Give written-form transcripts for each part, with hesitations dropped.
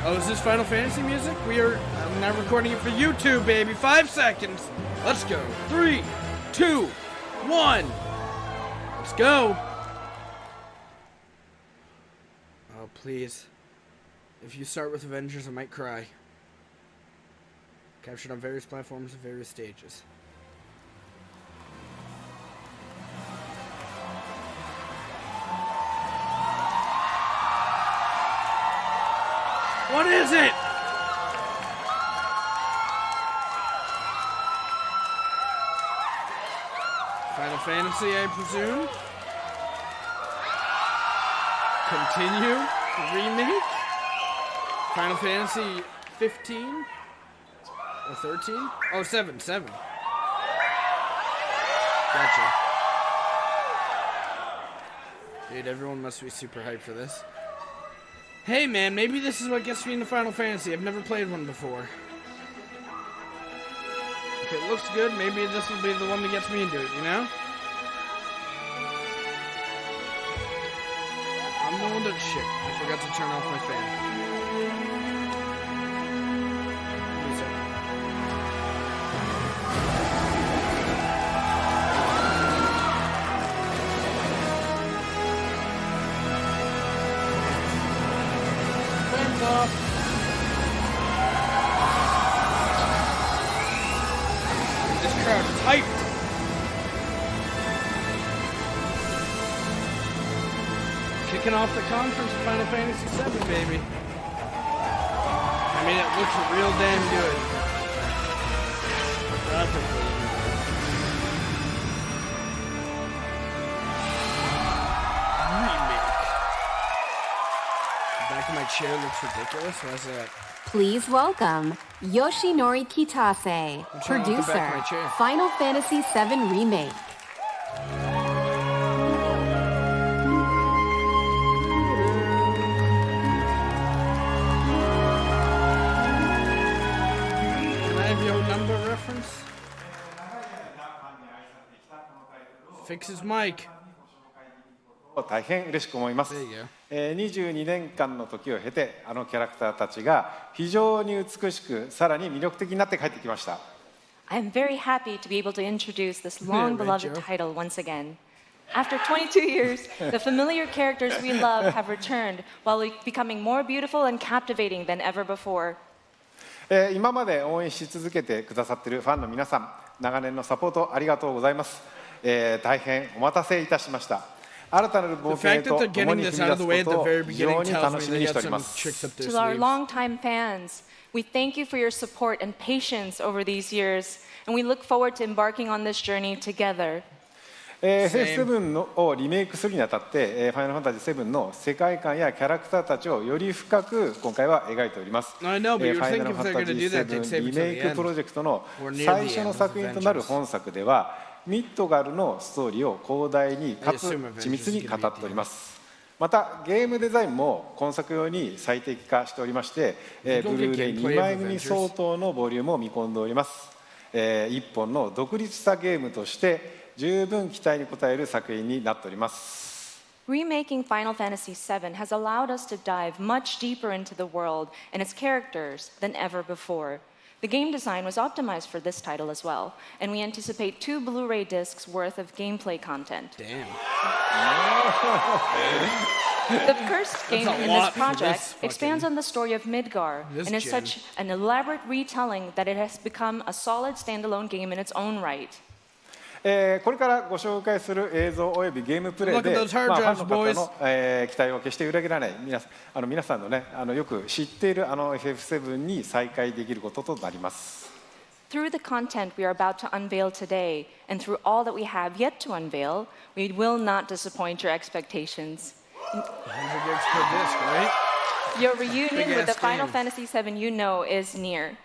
Oh, is this Final Fantasy music? I'm not recording it for YouTube, baby. 5 seconds. Let's go. 3, 2, 1. Let's go. Oh, please. If you start with Avengers, I might cry. Captured on various platforms at various stages. What is it? Final Fantasy, I presume. Continue. Remake. Final Fantasy 15 or 13? Oh, 7. Gotcha. Dude, everyone must be super hyped for this. Hey man, maybe this is what gets me into Final Fantasy. I've never played one before. If it looks good, maybe this will be the one that gets me into it, you know? I'm the one that shit. I forgot to turn off my fan. This crowd is hyped. Kicking off the conference of Final Fantasy 7, baby. I mean, it looks real damn good. Graphically. Remake. The back of my chair looks ridiculous. Why's that? Please welcome Yoshinori Kitase, producer, Final Fantasy VII Remake. Can I have your number reference? Fix his mic. 大変嬉しく思います。22年間の時を経て、あのキャラクターたちが非常に美しく、さらに魅力的になって帰ってきました。I'm very happy to be able to introduce this long-beloved title once again. After 22 years, the familiar characters we love have returned while becoming more beautiful and captivating than ever before. 今まで応援し続けてくださっているファンの皆さん、長年のサポートありがとうございます。大変お待たせいたしました。新たなる冒険へと共に踏み出すことを非常に楽しみにしております。To our longtime fans, we thank you for your support and patience over these years, and we look forward to embarking on this journey together. FF7 をリメイクするにあたって、ファイナルファンタジー7の世界観やキャラクターたちをより深く今回は描いております。ファイナルファンタジー7リメイクプロジェクトの最初の作品となる本作では、ミッドガルのストーリーを広大にかつ緻密に語っております。またゲームデザインも今作用に最適化しておりまして、ブルーレイ2枚組相当のボリュームを見込んでおります。一本の独立したゲームとして十分期待に応える作品になっております。Remaking Final Fantasy VII has allowed us to dive much deeper into the world and its characters than ever before. The game design was optimized for this title as well, and we anticipate 2 Blu-ray discs worth of gameplay content. Damn. The first game in this project expands on the story of Midgar and is such an elaborate retelling that it has become a solid standalone game in its own right. これからご紹介する映像およびゲームプレイで、ファンの方の期待を決して裏切らない皆さんのね、よく知っているFF7 に再会できることとなります。Through the content we are about to unveil today, and through all that we have yet to unveil, we will not disappoint your expectations. Your reunion with the Final Fantasy VII you know is near.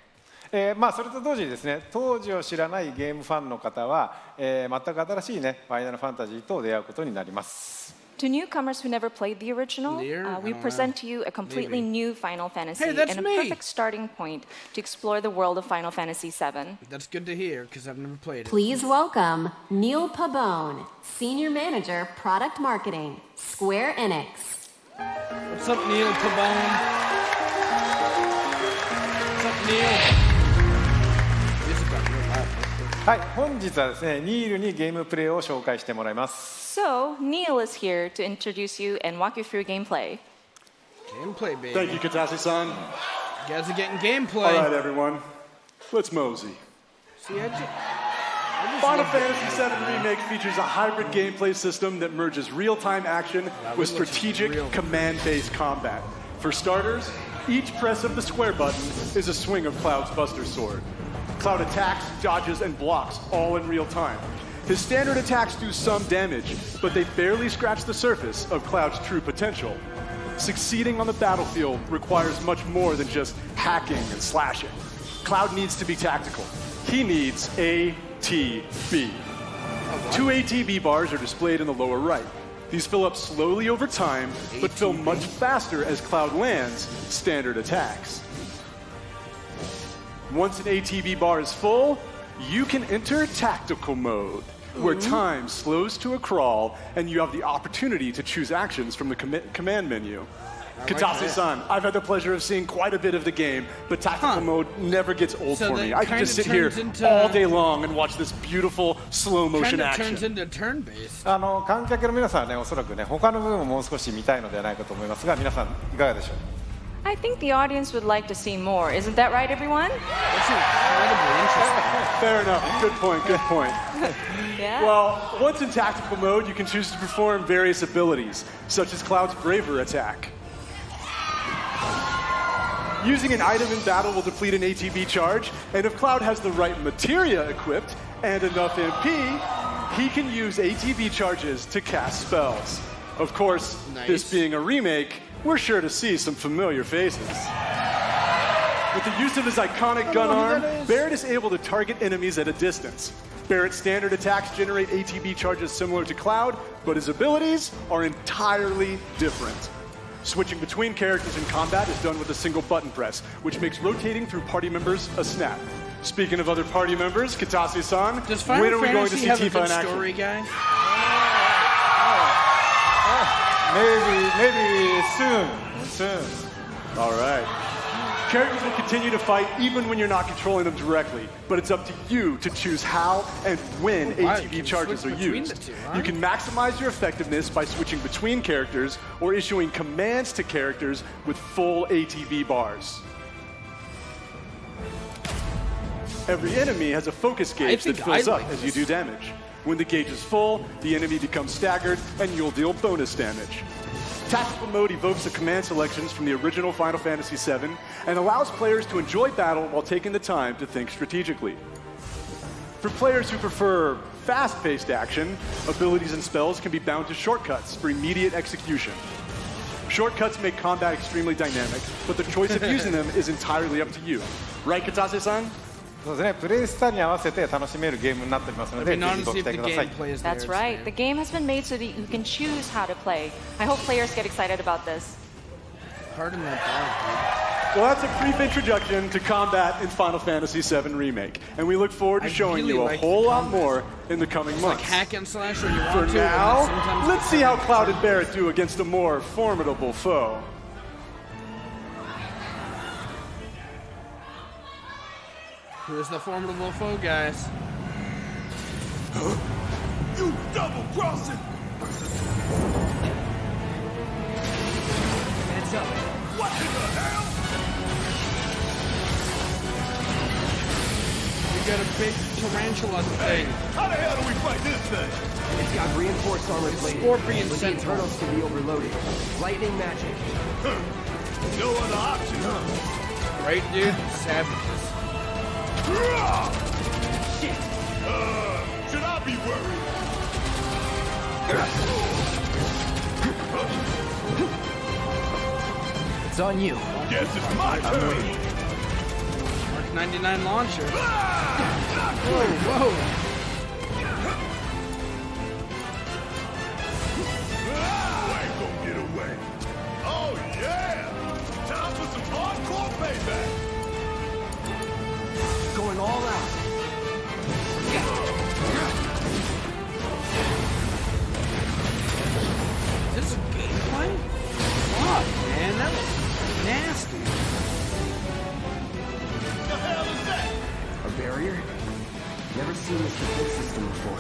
それと同時にですね、当時を知らないゲームファンの方は、全く新しいね、ファイナルファンタジーと出会うことになります。To newcomers who never played the original, we present to you a completely new Final Fantasy and a perfect starting point to explore the world of Final Fantasy VII. That's good to hear, because I've never played it. Please welcome Neil Pabon, Senior Manager, Product Marketing, Square Enix. What's up, Neil Pabon? はい、本日はですね、ニールにゲームプレイを紹介してもらいます。So, Neil is here to introduce you and walk you through gameplay. Gameplay, baby. Thank you, Katase-san. You guys are getting gameplay. All right, everyone. Let's mosey. See, I just Final Fantasy VII Remake features a hybrid gameplay system that merges real-time action with strategic, command-based combat. For starters, each press of the square button is a swing of Cloud's Buster Sword. Cloud attacks, dodges, and blocks all in real time. His standard attacks do some damage, but they barely scratch the surface of Cloud's true potential. Succeeding on the battlefield requires much more than just hacking and slashing. Cloud needs to be tactical. He needs ATB. 2 ATB bars are displayed in the lower right. These fill up slowly over time, but fill much faster as Cloud lands standard attacks. Once an ATB bar is full, you can enter tactical mode, where time slows to a crawl and you have the opportunity to choose actions from the command menu. Katase-san, I've had the pleasure of seeing quite a bit of the game, but tactical mode never gets old for me. I can just sit here all day long and watch this beautiful slow motion action. Turns into turn-based. 観客の皆さんはね、おそらくね、他の部分ももう少し見たいのではないかと思いますが、皆さんいかがでしょう。I think the audience would like to see more. Isn't that right, everyone? That's incredibly interesting. Fair enough. Good point. Good point. Yeah? Well, once in tactical mode, you can choose to perform various abilities, such as Cloud's Braver attack. Using an item in battle will deplete an ATB charge, and if Cloud has the right materia equipped and enough MP, he can use ATB charges to cast spells. Of course, this being a remake, we're sure to see some familiar faces. With the use of his iconic gun arm, Barrett is able to target enemies at a distance. Barrett's standard attacks generate ATB charges similar to Cloud, but his abilities are entirely different. Switching between characters in combat is done with a single button press, which makes rotating through party members a snap. Speaking of other party members, Katase-san, when are we going to see Tifa in action? Story, guys? Maybe soon. All right. Characters will continue to fight even when you're not controlling them directly, but it's up to you to choose how and when ATB charges are used. You can maximize your effectiveness by switching between characters or issuing commands to characters with full ATB bars. Every enemy has a focus gauge that fills up as you do damage. When the gauge is full, the enemy becomes staggered and you'll deal bonus damage. Tactical mode evokes the command selections from the original Final Fantasy VII and allows players to enjoy battle while taking the time to think strategically. For players who prefer fast-paced action, abilities and spells can be bound to shortcuts for immediate execution. Shortcuts make combat extremely dynamic, but the choice of using them is entirely up to you. Right, Katase-san? そうですね、プレイスタイルに合わせて楽しめるゲームになっておりますので、ぜひご期待ください。 That's right. The game has been made so that you can choose how to play. I hope players get excited about this. Pardon that dog, Well, that's a brief introduction to combat in Final Fantasy VII Remake, and we look forward to showing you a whole lot more in the coming months. Like hack and slash, or you For want to. now, let's see how Cloud and Barrett do against a more formidable foe. Who's the formidable foe, guys? You double-crossing! Heads up. What in the hell? We got a big tarantula thing. How the hell do we fight this thing? It's got reinforced armor plating. Scorpion but the Sentinel. internals can be overloaded. Lightning magic. No other option, huh? Right, dude? Savages. Shit! Should I be worried? It's on you. Guess it's my turn! Mark 99 launcher. Whoa! I ain't gonna get away. Oh yeah! Time for some hardcore payback! Going all out. Is this a gameplay? Fuck, man, that was nasty. never seen this defense system before.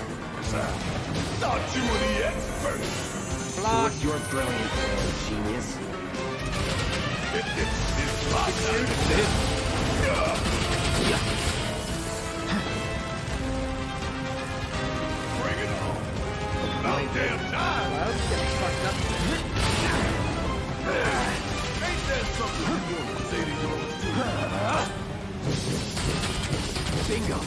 Thought you were the expert. What's your brilliant plan, genius? It's my turn. Bring it on. About damn time. Well, that's getting fucked up. Ain't that something you want to say to yours too? Bingo.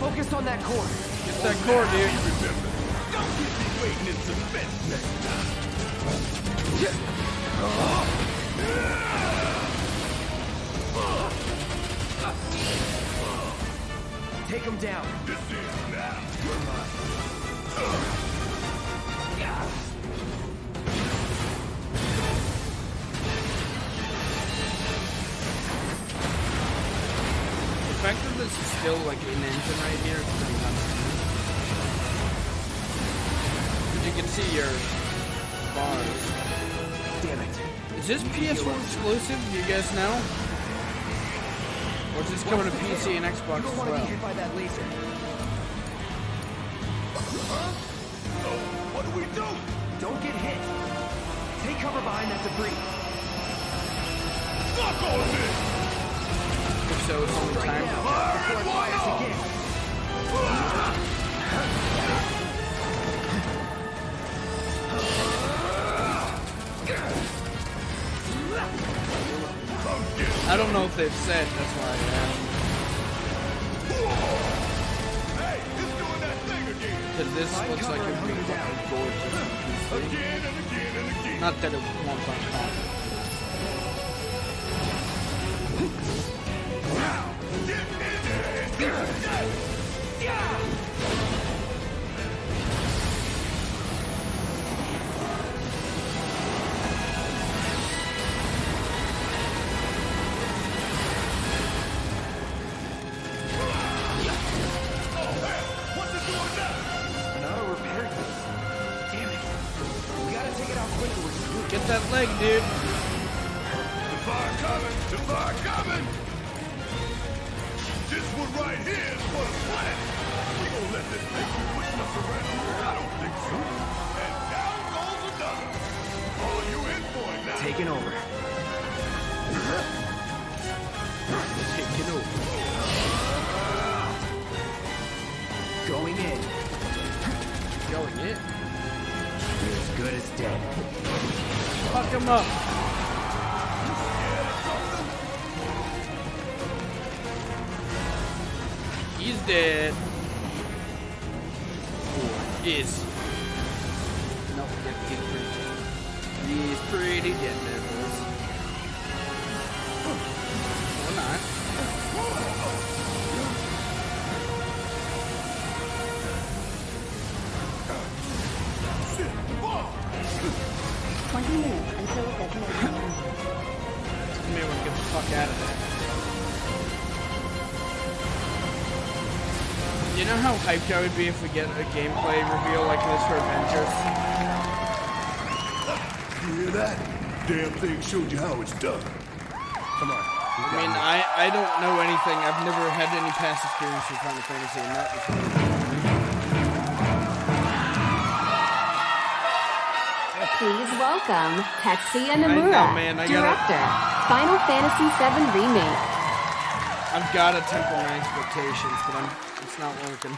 Focus on that core. Get that core, dude. Remember, don't keep me waiting in suspense next time. Take him down. This is now. You're mine. The fact that this is still like an engine right here is pretty nuts. You can see your bars. Damn it. Is this PS4 exclusive? Do you guys know? Or is this coming to PC and Xbox You as don't want to well? be hit by that laser. So, what do we do? Don't get hit. Take cover behind that debris. Fuck all this! If so, it's only Right time. now, before it fires again. I don't know if they've said, that's why I asked. Hey, it's doing that thing again. Because this looks like it'd be fucking gorgeous on PC. Again and again and again. Not that it won't on top. Now, get in there. What's it doing now? An auto repair case. Damn it. We gotta take it out quickly with Scoot. Get that leg, dude. The fire coming! The fire coming! This one right here is for the planet! We gonna let this thing be pushing us around? I don't think so. And down goes another. Oh, you in for it now? Taking over. Take it over. Going in. Going in. You're as good as dead. Fuck him up. He's dead. Or is. No, he's pretty dead. He's pretty dead there, boys. Or not. Shit! Fuck! 20 minutes until detonation. Maybe we'll get the fuck out of there. You know how hyped I would be if we get a gameplay reveal like this for Avengers? You hear that? Damn thing showed you how it's done. Come on. I mean, I don't know anything. I've never had any past experience with Final Fantasy, and that was... Please welcome Tetsuya I know, Nomura, man, I gotta- director, Final Fantasy VII Remake. I've got to temper my expectations, but it's not working.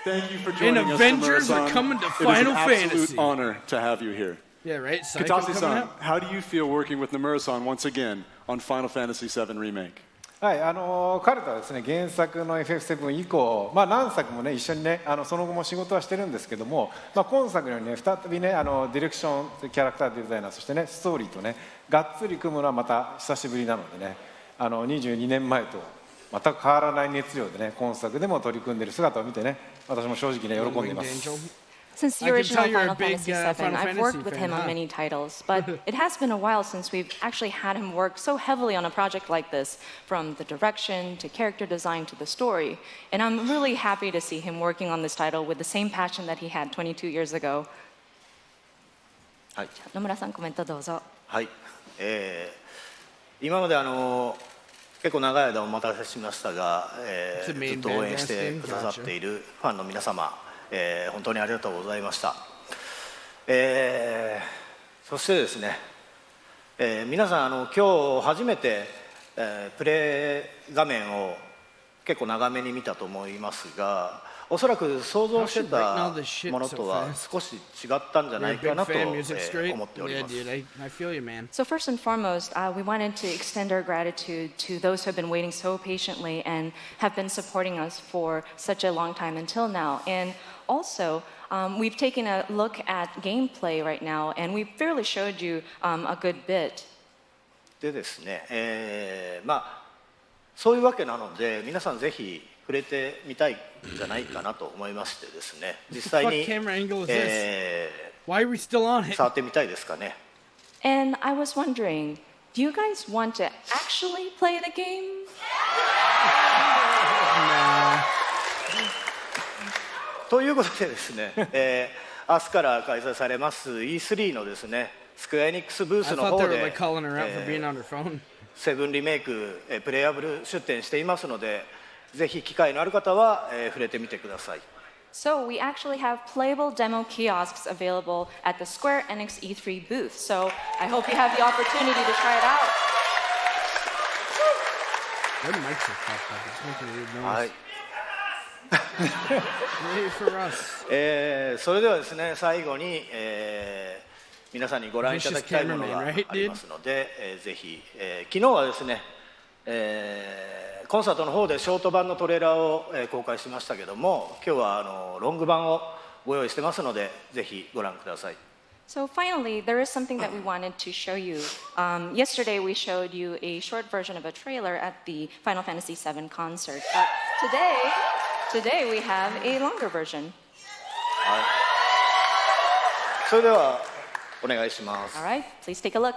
Thank you for joining us. Avengers Nomura-san. are coming to It is Final an absolute Fantasy. honor to have you here. Yeah, right? Psycho coming Katase-san, out? how do you feel working with Nomura-san once again on Final Fantasy VII Remake? はい、彼とはですね、原作の FF7 以降、何作もね、一緒にね、その後も仕事はしてるんですけども、今作のようにね、再びね、ディレクション、キャラクターデザイナー、そしてね、ストーリーとね、がっつり組むのはまた久しぶりなのでね、22年前と全く変わらない熱量でね、今作でも取り組んでいる姿を見てね、私も正直ね、喜んでいます。 Since the I can original tell you're a Final big, Fantasy VII, Final I've worked Fantasy with fan, him on huh? many titles, but it has been a while since we've actually had him work so heavily on a project like this, from the direction to character design to the story. And I'm really happy to see him working on this title with the same passion that he had 22 years ago. はい、野村さん、コメントどうぞ。はい今まで結構長い間お待たせしましたが、ずっと応援してくださっているファンの皆様、本当にありがとうございました。そしてですね、皆さん今日初めて、プレイ画面を結構長めに見たと思いますが、おそらく想像してたものとは少し違ったんじゃないかなと思っております。So first and foremost, we wanted to extend our gratitude to those who have been waiting so patiently and have been supporting us for such a long time until now. And also, we've taken a look at gameplay right now, and we've fairly showed you a good bit. でですね、そういうわけなので、皆さんぜひ触れてみたいんじゃないかなと思いましてですね、実際に、触ってみたいですかね。And I was wondering, do you guys want to actually play the game? ということでですね、明日から開催されます E3 のですね、スクエアエニックスブースの方で、セブンリメイクプレイアブル出展していますので、ぜひ機会のある方は触れてみてください。So we actually have playable demo kiosks available at the Square Enix E3 booth. So I hope you have the opportunity to try it out. はい。それではですね、最後に、皆さんにご覧いただきたいものがありますので、ぜひ、昨日はですね、コンサートの方でショート版のトレーラーを、公開しましたけども、今日はロング版をご用意してますので、ぜひご覧ください。So finally, there is something that we wanted to show you. Yesterday, we showed you a short version of a trailer at the Final Fantasy VII concert. But today we have a longer version. はい。それではお願いします。All right, please take a look.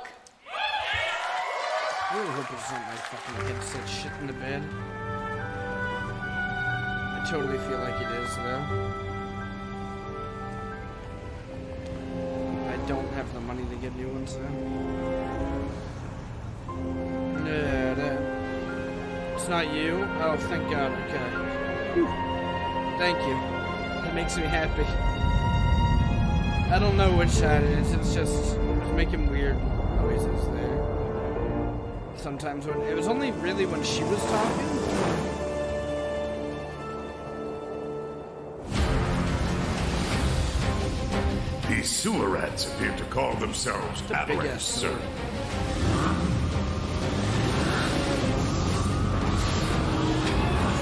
I really hope it's not my fucking headset shit in the bed. I totally feel like it is, though. I don't have the money to get new ones, though. No. It's not you? Oh, thank God, okay. Whew. Thank you. That makes me happy. I don't know which side it is, it's just making weird noises there. Sometimes when it was only really when she was talking. These sewer rats appear to call themselves Avalanche, sir.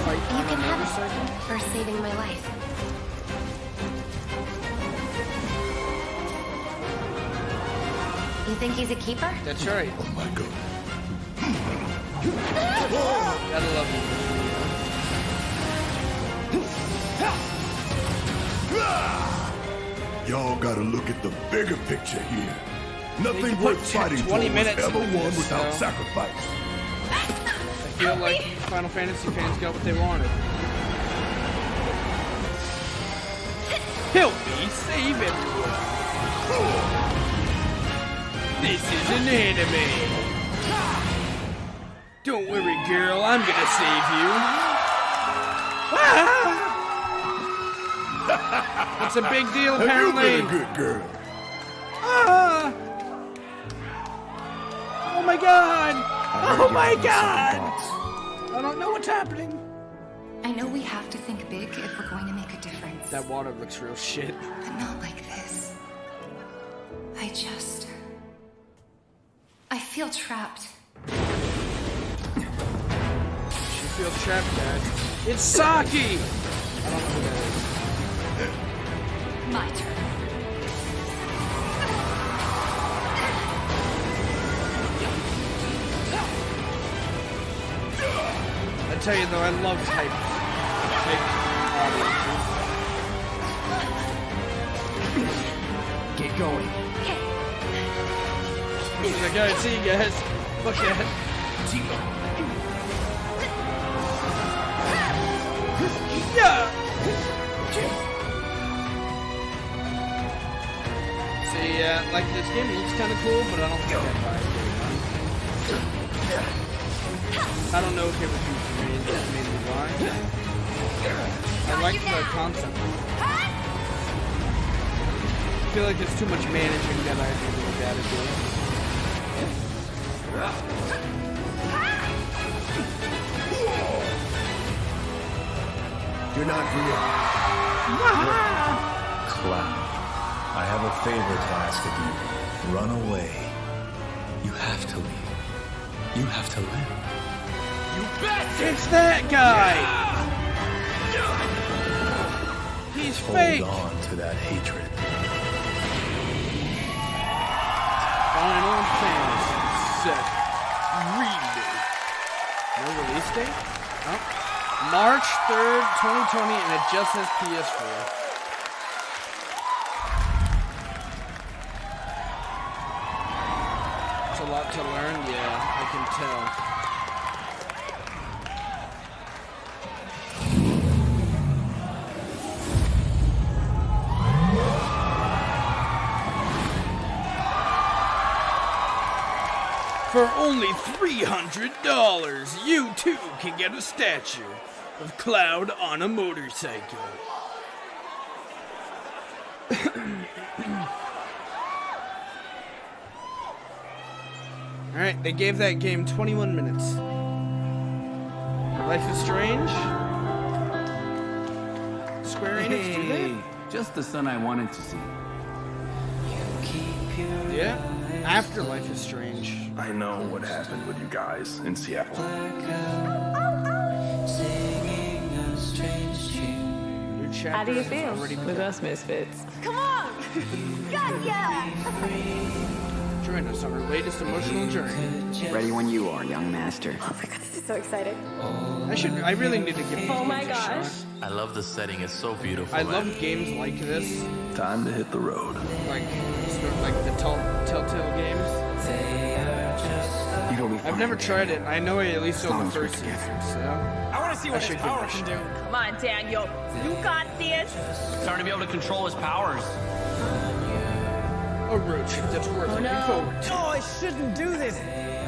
You can have it for saving my life. You think he's a keeper? That's right. Oh my God. Gotta love you. Y'all gotta look at the bigger picture here. Nothing worth fighting for was ever won without sacrifice. I feel like Final Fantasy fans got what they wanted. Help me save everyone. This is an enemy. Don't worry, girl. I'm gonna save you. Ah! It's a big deal, apparently. You've been a good girl. Ah! Oh my God! Oh my God! I don't know what's happening. I know we have to think big if we're going to make a difference. That water looks real shit. But not like this. I feel trapped. She feels trapped, Dad. It's Saki! I don't know who that is. My turn. I tell you though, I love type audiences. Get going. He's like, alright, see you guys. Fuck that. Yeah! See, like this game looks kind of cool, but I don't think I'd buy it. I don't know if it would be mainly why. I like the concept. I feel like there's too much managing that I'd be really bad at doing. You're not real. Cloud, I have a favor to ask of you. Run away. You have to leave. You have to live. You bastard! It's that guy! He's fake! Hold on to that hatred. Final Fantasy VII Remake. No release date? Oh. March 3rd, 2020, and it just says PS4. It's a lot to learn, yeah, I can tell. For only $300, you too can get a statue of Cloud on a motorcycle. Alright, they gave that game 21 minutes. Life is Strange. Square Enix, do that? Just the son I wanted to see. Yeah, after Life is Strange. I know what happened with you guys in Seattle. How do you feel with us misfits? Come on! Got ya! Join us on our latest emotional journey. Ready when you are, young master. Oh my god, this is so exciting. I really need to give these Oh my games a shot. gosh. I love the setting, it's so beautiful. I love games like this. Time to hit the road. Like the Telltale games. I've never tried it. I know I at least saw the first season, so I want to see what his power can do. Come on, Daniel. You got this. Starting to be able to control his powers. A road trip that's worth looking forward to. Oh, I shouldn't do this.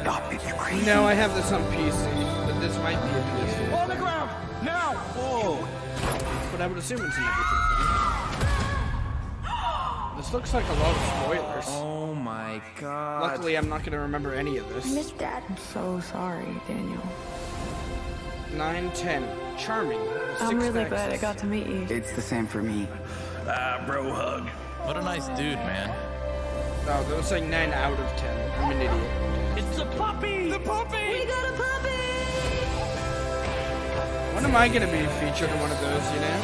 Stop it, you crazy. No, I have this on PC, but this might be a PS4. On the ground, now. Whoa. But I would assume it's an everything thing. This looks like a lot of spoilers. Oh my god. Luckily, I'm not going to remember any of this. I miss Dad. I'm so sorry, Daniel. 9-10. Charming. I'm really glad I got to meet you. It's the same for me. Bro hug. What a nice dude, man. No, that was like 9 out of 10. I'm an idiot. It's a puppy. The puppy. We got a puppy! When am I going to be featured in one of those, you know?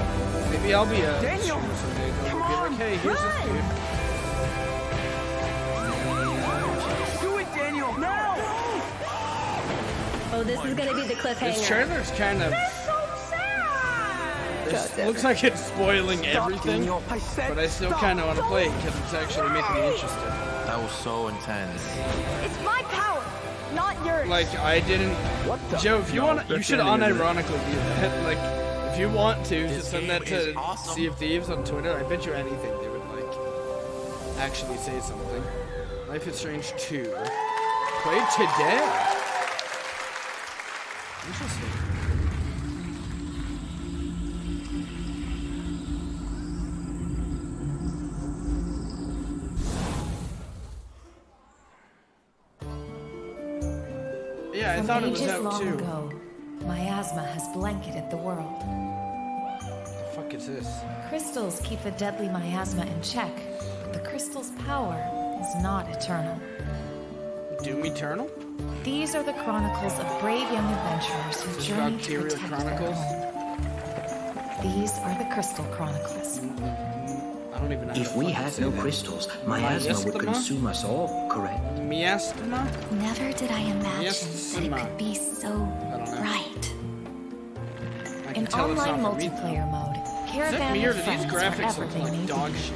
Maybe I'll be a Daniel, streamer someday. They'll be like, hey, here's this dude. Do it, Daniel, now. Oh, this is gonna be the cliffhanger. This trailer's kind of... This looks like it's spoiling everything, but I still kind of want to play it because it's actually making me interested. That was so intense. It's my power, not yours. Like, I didn't... Joe, if you want, you should unironically do that. Like, if you want to, just send that to Sea of Thieves on Twitter. I bet you anything they would, like, actually say something. Life is Strange 2. Played today. Interesting. Yeah, I thought it was out long too. ago, miasma has blanketed the world. The fuck is this? Crystals keep the deadly miasma in check, but the crystal's power is not eternal. Doom Eternal? These are the chronicles of brave young adventurers who journey to protect Chronicles? their home. These are the Crystal Chronicles. I don't even know. If we had no crystals, miasma would consume us all, correct? Miasma? Never did I imagine that it could be so bright. In online multiplayer mode, Caravan of Friends these graphics forever look like made dog shit.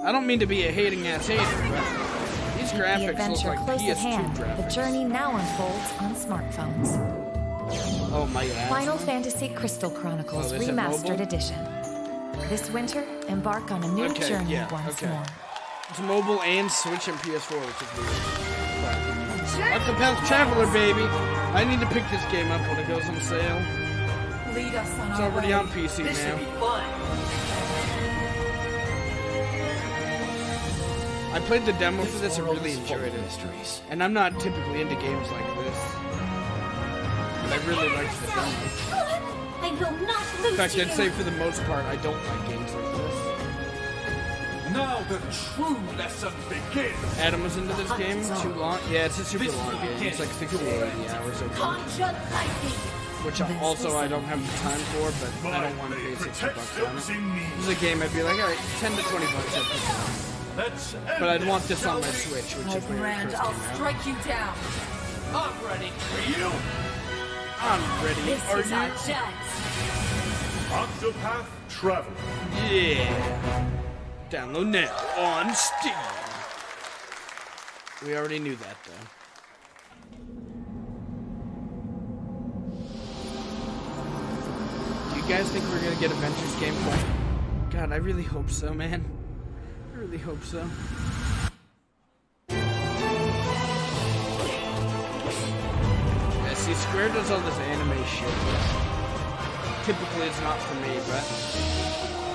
I don't mean to be a hating ass hater, but these the graphics look adventure like close at PS2 hand, graphics. the journey now unfolds on smartphones. Oh my god. Final Fantasy Crystal Chronicles is it Remastered mobile? Edition. This winter, embark on a new journey once more. It's mobile and Switch and PS4, which is weird. But Octopath Traveler, baby. I need to pick this game up when it goes on sale. Lead us on It's our already way. on PC This now. should be fun. I played the demo for this and really enjoyed it. And I'm not typically into games like this. But I really liked the demo. I will not lose In fact, to I'd you. say for the most part, I don't like games like this. Now the true lesson begins. Adam was into this game. Too long? Yeah, it's a super long game. It's like 60 to 80 hours, I think. Conjure lightning. Which also I don't have the time for, but I don't want to pay $60 on it. This is a game I'd be like, alright, 10 to 20 bucks I'd pick it up. But I'd want this on my Switch, which is when it Brand, first I'll came out. strike you down. I'm ready for you. I'm ready. This Are is our you? chance. Octopath Traveler. Yeah. Download now on Steam. We already knew that, though. Do you guys think we're gonna get Avengers gameplay? God, I really hope so, man. I really hope so. Yeah, see, Square does all this anime shit. Typically, it's not for me, but...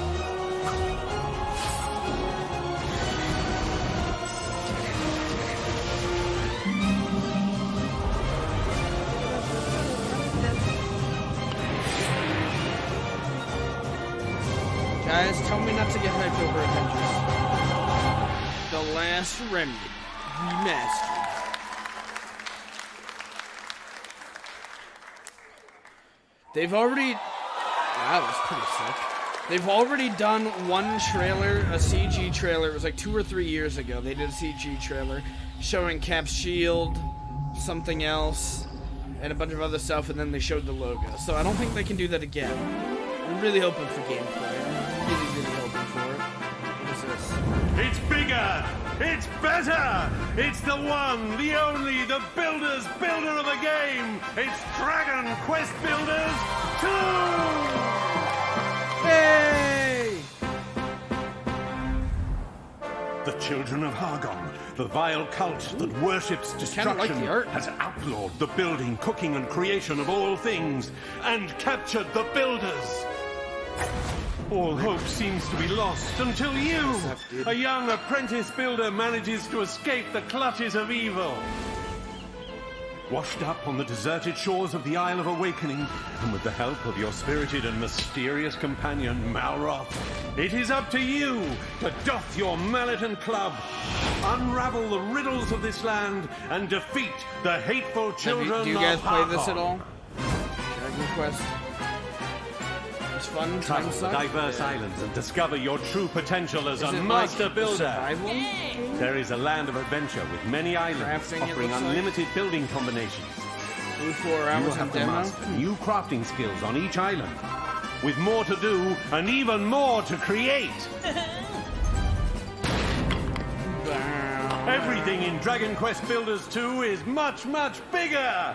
Guys, tell me not to get hyped over Avengers. The Last Remnant Remastered. They've already... Wow, that's pretty sick. They've already done one trailer, a CG trailer. It was like 2 or 3 years ago. They did a CG trailer showing Cap's shield, something else, and a bunch of other stuff, and then they showed the logo. So I don't think they can do that again. I'm really hoping for gameplay. I'm really hoping for it. What is this? It's bigger. It's better. It's the one, the only, the builder's builder of a game. It's Dragon Quest Builders 2. Hey! The children of Hargon, the vile cult that worships destruction, like the art. has outlawed the building, cooking, and creation of all things, and captured the builders. All hope seems to be lost until you, a young apprentice builder, manages to escape the clutches of evil. Washed up on the deserted shores of the Isle of Awakening, and with the help of your spirited and mysterious companion, Malroth, it is up to you to doff your mallet and club, unravel the riddles of this land, and defeat the hateful children of Do you guys play this at Harkon. all? Dragon Quest. It's fun. Travel Time the suck. diverse islands and discover your true potential as Is a it master like builder. survival? There is a land of adventure with many islands Crafting, it offering looks like. unlimited building combinations. Blue 4 You will hours have in to demo. master new crafting skills on each island, with more to do and even more to create. Everything in Dragon Quest Builders 2 is much, much bigger.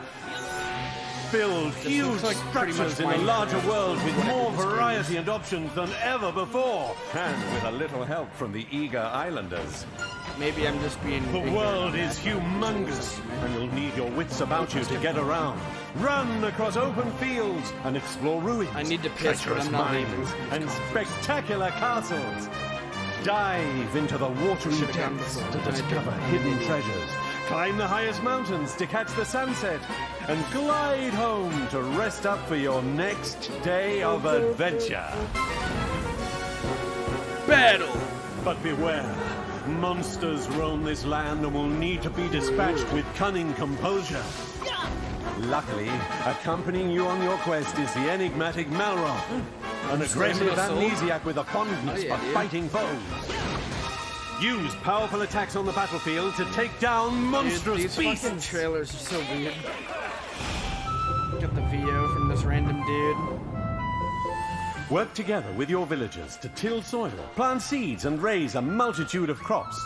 Build huge looks like pretty structures much in a larger Minecraft, world with whatever more this game variety is. and options than ever before, and with a little help from the eager islanders. Maybe I'm just being... The ignorant world of is that. humongous, and you'll need your wits about you to get around. Run across open fields and explore ruins, I need to piss, but treacherous I'm not mines, leaving. and spectacular castles. Dive into the watery Should've gone depths before, to but I discover didn't. hidden treasures. Climb the highest mountains to catch the sunset, and glide home to rest up for your next day of adventure. Battle! But beware, monsters roam this land and will need to be dispatched with cunning composure. Luckily, accompanying you on your quest is the enigmatic Malroth, an aggressive amnesiac with a fondness for fighting foes. Use powerful attacks on the battlefield to take down monstrous These beasts. fucking trailers are so weird. Got the VO from this random dude. Work together with your villagers to till soil, plant seeds, and raise a multitude of crops.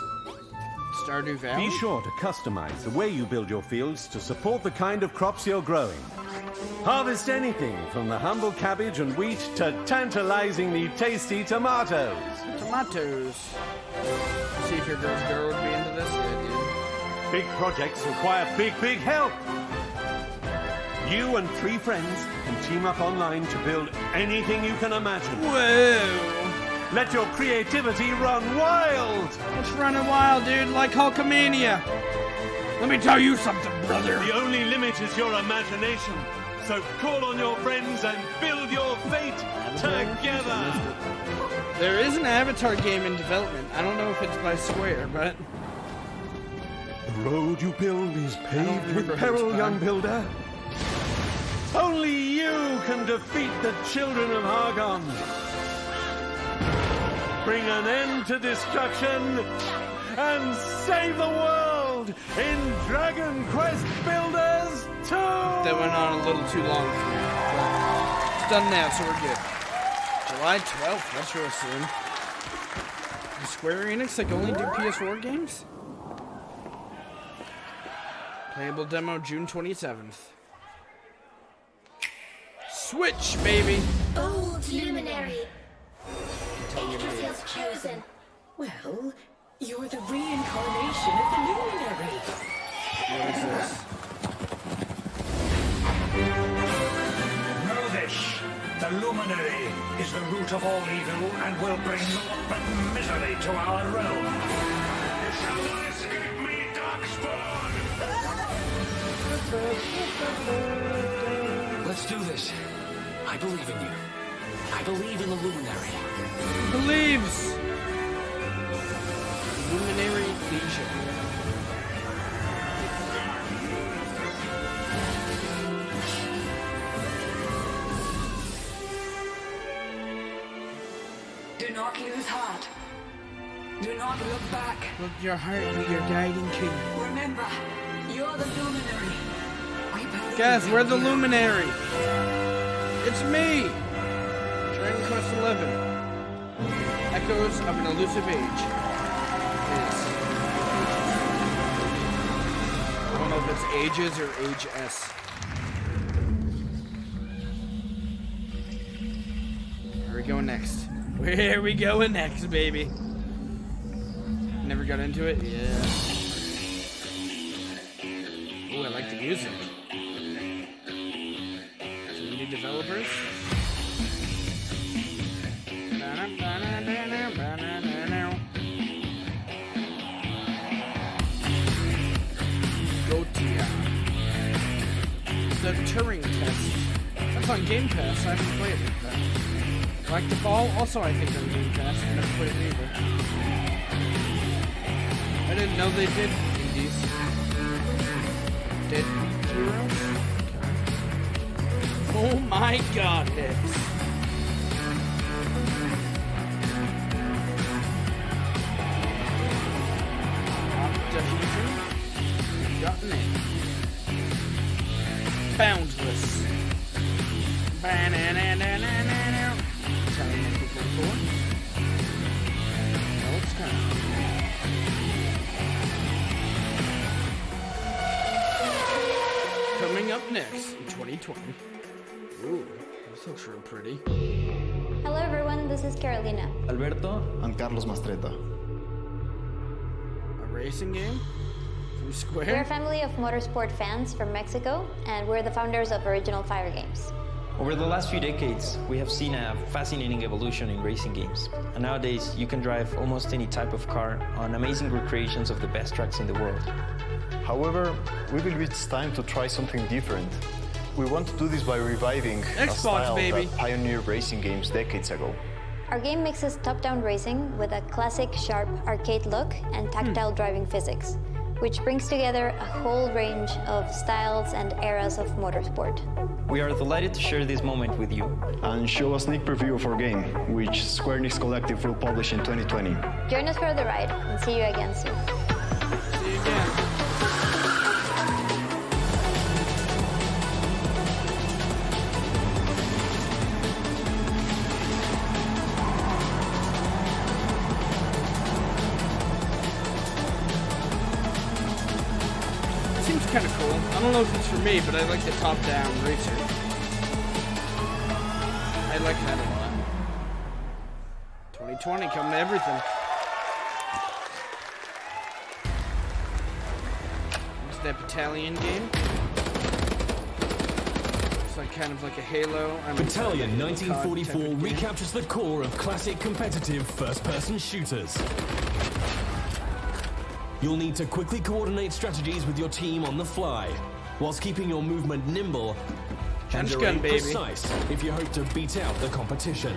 Stardew Valley? Be sure to customize the way you build your fields to support the kind of crops you're growing. Harvest anything from the humble cabbage and wheat to tantalizingly tasty tomatoes. Tomatoes. See if your girl's girl would be into this. Yeah, Big projects require big help. You and 3 friends can team up online to build anything you can imagine. Whoa! Let your creativity run wild! It's running wild, dude, like Hulkamania. Let me tell you something, brother. The only limit is your imagination. So call on your friends and build your fate together. There is an Avatar game in development. I don't know if it's by Square, but... The road you build is paved with peril, young builder. Only you can defeat the children of Hargon. Bring an end to destruction and save the world in Dragon Quest Builders 2! That went on a little too long for me. But it's done now, so we're good. July 12th, that's real soon. Does Square Enix like only do PS4 games? Playable demo June 27th. Switch, baby! Old Luminary. Each feels chosen. Well, you're the reincarnation of the Luminary. What is this? Know this. The Luminary is the root of all evil and will bring naught but misery to our realm. You shall not escape me, Darkspawn! Let's do this. I believe in you. I believe in the Luminary. He believes! Luminary Legion. Do not lose heart. Do not look back. Let your heart be your guiding king. Remember, you're the Luminary. Guys, we're the Luminary. It's me! Dragon Quest XI. Echoes of an Elusive Age. I don't know if it's Ages or Age-S. Where are we going next? Where are we going next, baby? Never got into it? Yeah. Ooh, I like the music. Some new developers. Gotia. The Turing Test. That's on Game Pass. I haven't played it, but like the Ball, also I think on Game Pass. I never played it either. I didn't know they did indies. Dead Beat Heroes? Oh my god, Hicks. Octahedron? Got me. Boundless. Ba-na-na-na-na-na-na. Italian MP44. No, it's time. Coming up next in 2020. Ooh, this looks real pretty. Hello everyone, this is Carolina. Alberto and Carlos Mastreta. A racing game? From Square? We're a family of motorsport fans from Mexico, and we're the founders of Original Fire Games. Over the last few decades, we have seen a fascinating evolution in racing games. And nowadays, you can drive almost any type of car on amazing recreations of the best tracks in the world. However, we believe it's time to try something different. We want to do this by reviving a style that pioneered racing games decades ago. Our game mixes top-down racing with a classic, sharp arcade look and tactile driving physics, which brings together a whole range of styles and eras of motorsport. We are delighted to share this moment with you. And show a sneak preview of our game, which Square Enix Collective will publish in 2020. Join us for the ride, and see you again soon. See you again. Seems kind of cool. I don't know if it's for me, but I like the top-down racer. I like that a lot. 2020 coming to everything. that Battalion game. It's like kind of like a Halo. Battalion 1944 recaptures the core of classic competitive first-person shooters. You'll need to quickly coordinate strategies with your team on the fly, whilst keeping your movement nimble and precise if you hope to beat out the competition.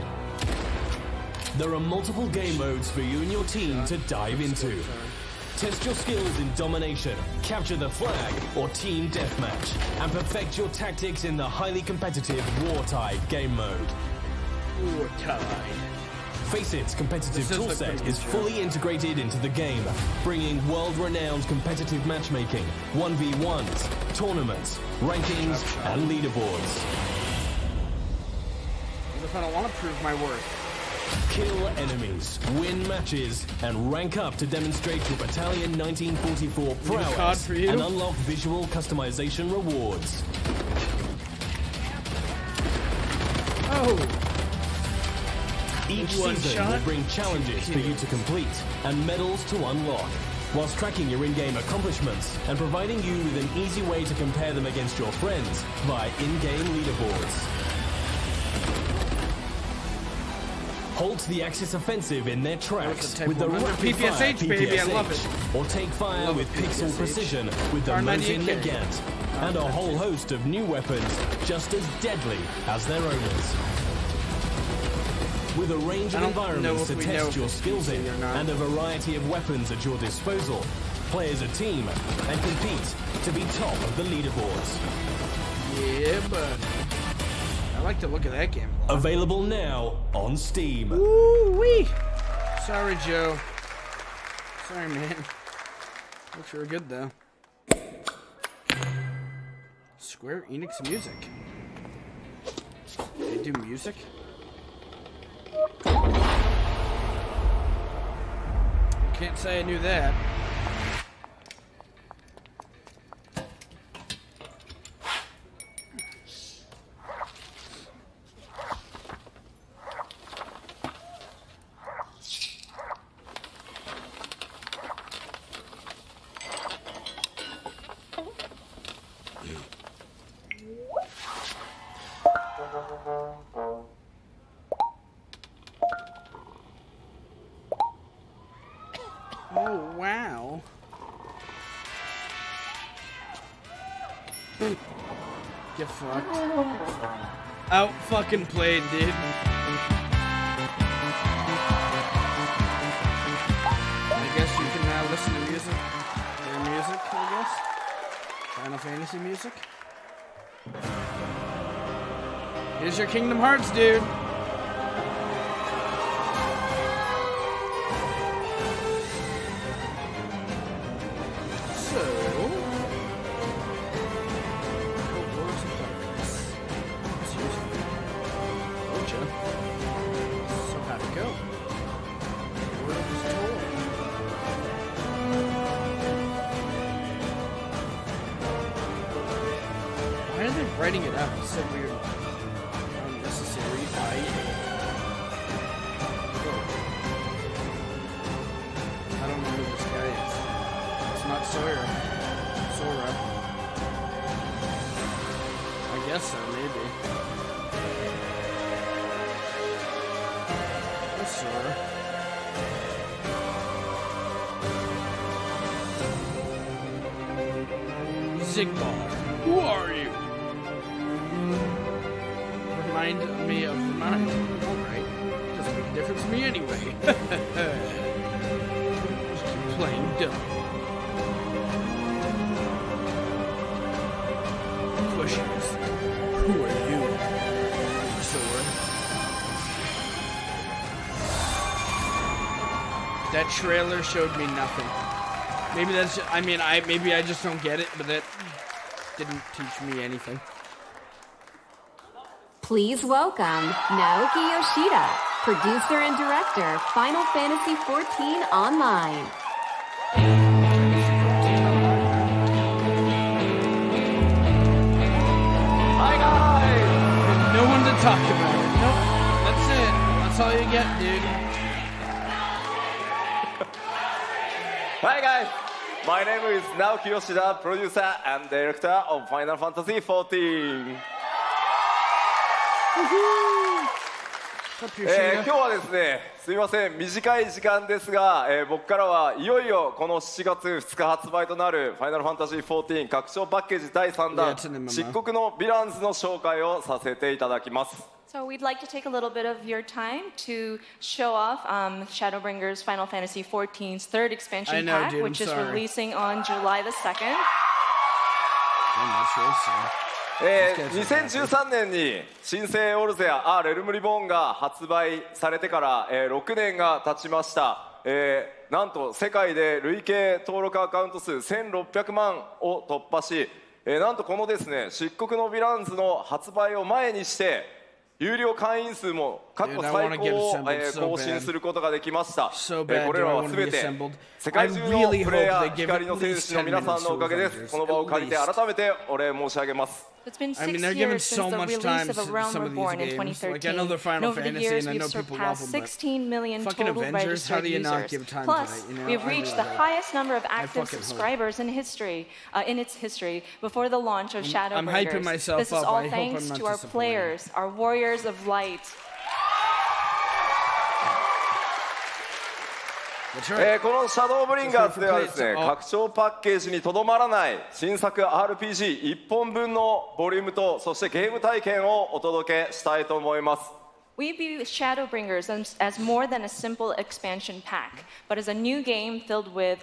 There are multiple game modes for you and your team to dive into. Test your skills in domination, capture the flag, or team deathmatch, and perfect your tactics in the highly competitive Wartide game mode. Wartide. Faceit competitive toolset is fully integrated into the game, bringing world-renowned competitive matchmaking, 1v1s, tournaments, rankings, and leaderboards. What if I don't want to prove my worth? Kill enemies, win matches, and rank up to demonstrate your Battalion 1944 prowess and unlock visual customization rewards. Oh! Each season will bring challenges for you to complete and medals to unlock, whilst tracking your in-game accomplishments and providing you with an easy way to compare them against your friends via in-game leaderboards. Halt the Axis offensive in their tracks with the rapid fire PPSH, baby, I love it. Or take fire with pixel precision with the Mosin Nagant, and a whole host of new weapons just as deadly as their owners. With a range of environments to test your skills in and a variety of weapons at your disposal, play as a team and compete to be top of the leaderboards. Yeah, but I like to look at that game. Available now on Steam. Woo-wee! Sorry, Joe. Sorry, man. Looks really good, though. Square Enix music. They do music? Can't say I knew that. Oh, wow. Get fucked. Out fucking played, dude. I guess you can now listen to music. Their music, I guess. Final Fantasy music. Here's your Kingdom Hearts, dude. Writing it out is so weird. Unnecessary. I don't know who this guy is. It's not Sora. I guess so, maybe. That's Sora. Sigmar, who are you? Remind me of mine. Alright. Doesn't make a difference to me anyway. Just keep playing dumb. Questions. Who are you? Sword. That trailer showed me nothing. Maybe that's maybe I just don't get it, but that didn't teach me anything. Please welcome Naoki Yoshida, producer and director, Final Fantasy XIV Online. Hi guys! No one to talk about it. Nope. That's it. That's all you get, dude. Hi guys! My name is Naoki Yoshida, producer and director of Final Fantasy 14. 今日はですね、すみません、短い時間ですが、僕からはいよいよこの7月2日発売となるファイナルファンタジー14拡張パッケージ第3弾漆黒のヴィランズの紹介をさせていただきます。So we'd like to take a little bit of your time to show off Shadowbringers Final Fantasy XIV's third expansion pack, which is releasing on July the 2nd. 2013年に新生オルゼア・レルムリボーンが発売されてから、6年が経ちました。なんと世界で累計登録アカウント数1600万を突破し、なんとこのですね、漆黒のヴィランズの発売を前にして有料会員数も過去最高を更新することができました。これらは全て世界中のプレイヤー、光の戦士の皆さんのおかげです。この場を借りて改めてお礼申し上げます。It's been 6 years since the release of A Realm Reborn in 2013, and over the years we've surpassed 16 million total registered users. Plus, we have reached the highest number of active subscribers in history, in its history, before the launch of Shadowbringers. This is all thanks to our players, our warriors of light. このシャドーブリンガーズではですね、拡張パッケージにとどまらない新作 RPG1 本分のボリュームとそしてゲーム体験をお届けしたいと思います。We view Shadowbringers as more than a simple expansion pack, but as a new game filled with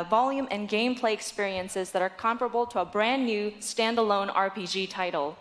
volume and gameplay experiences that are comparable to a brand new standalone RPG title.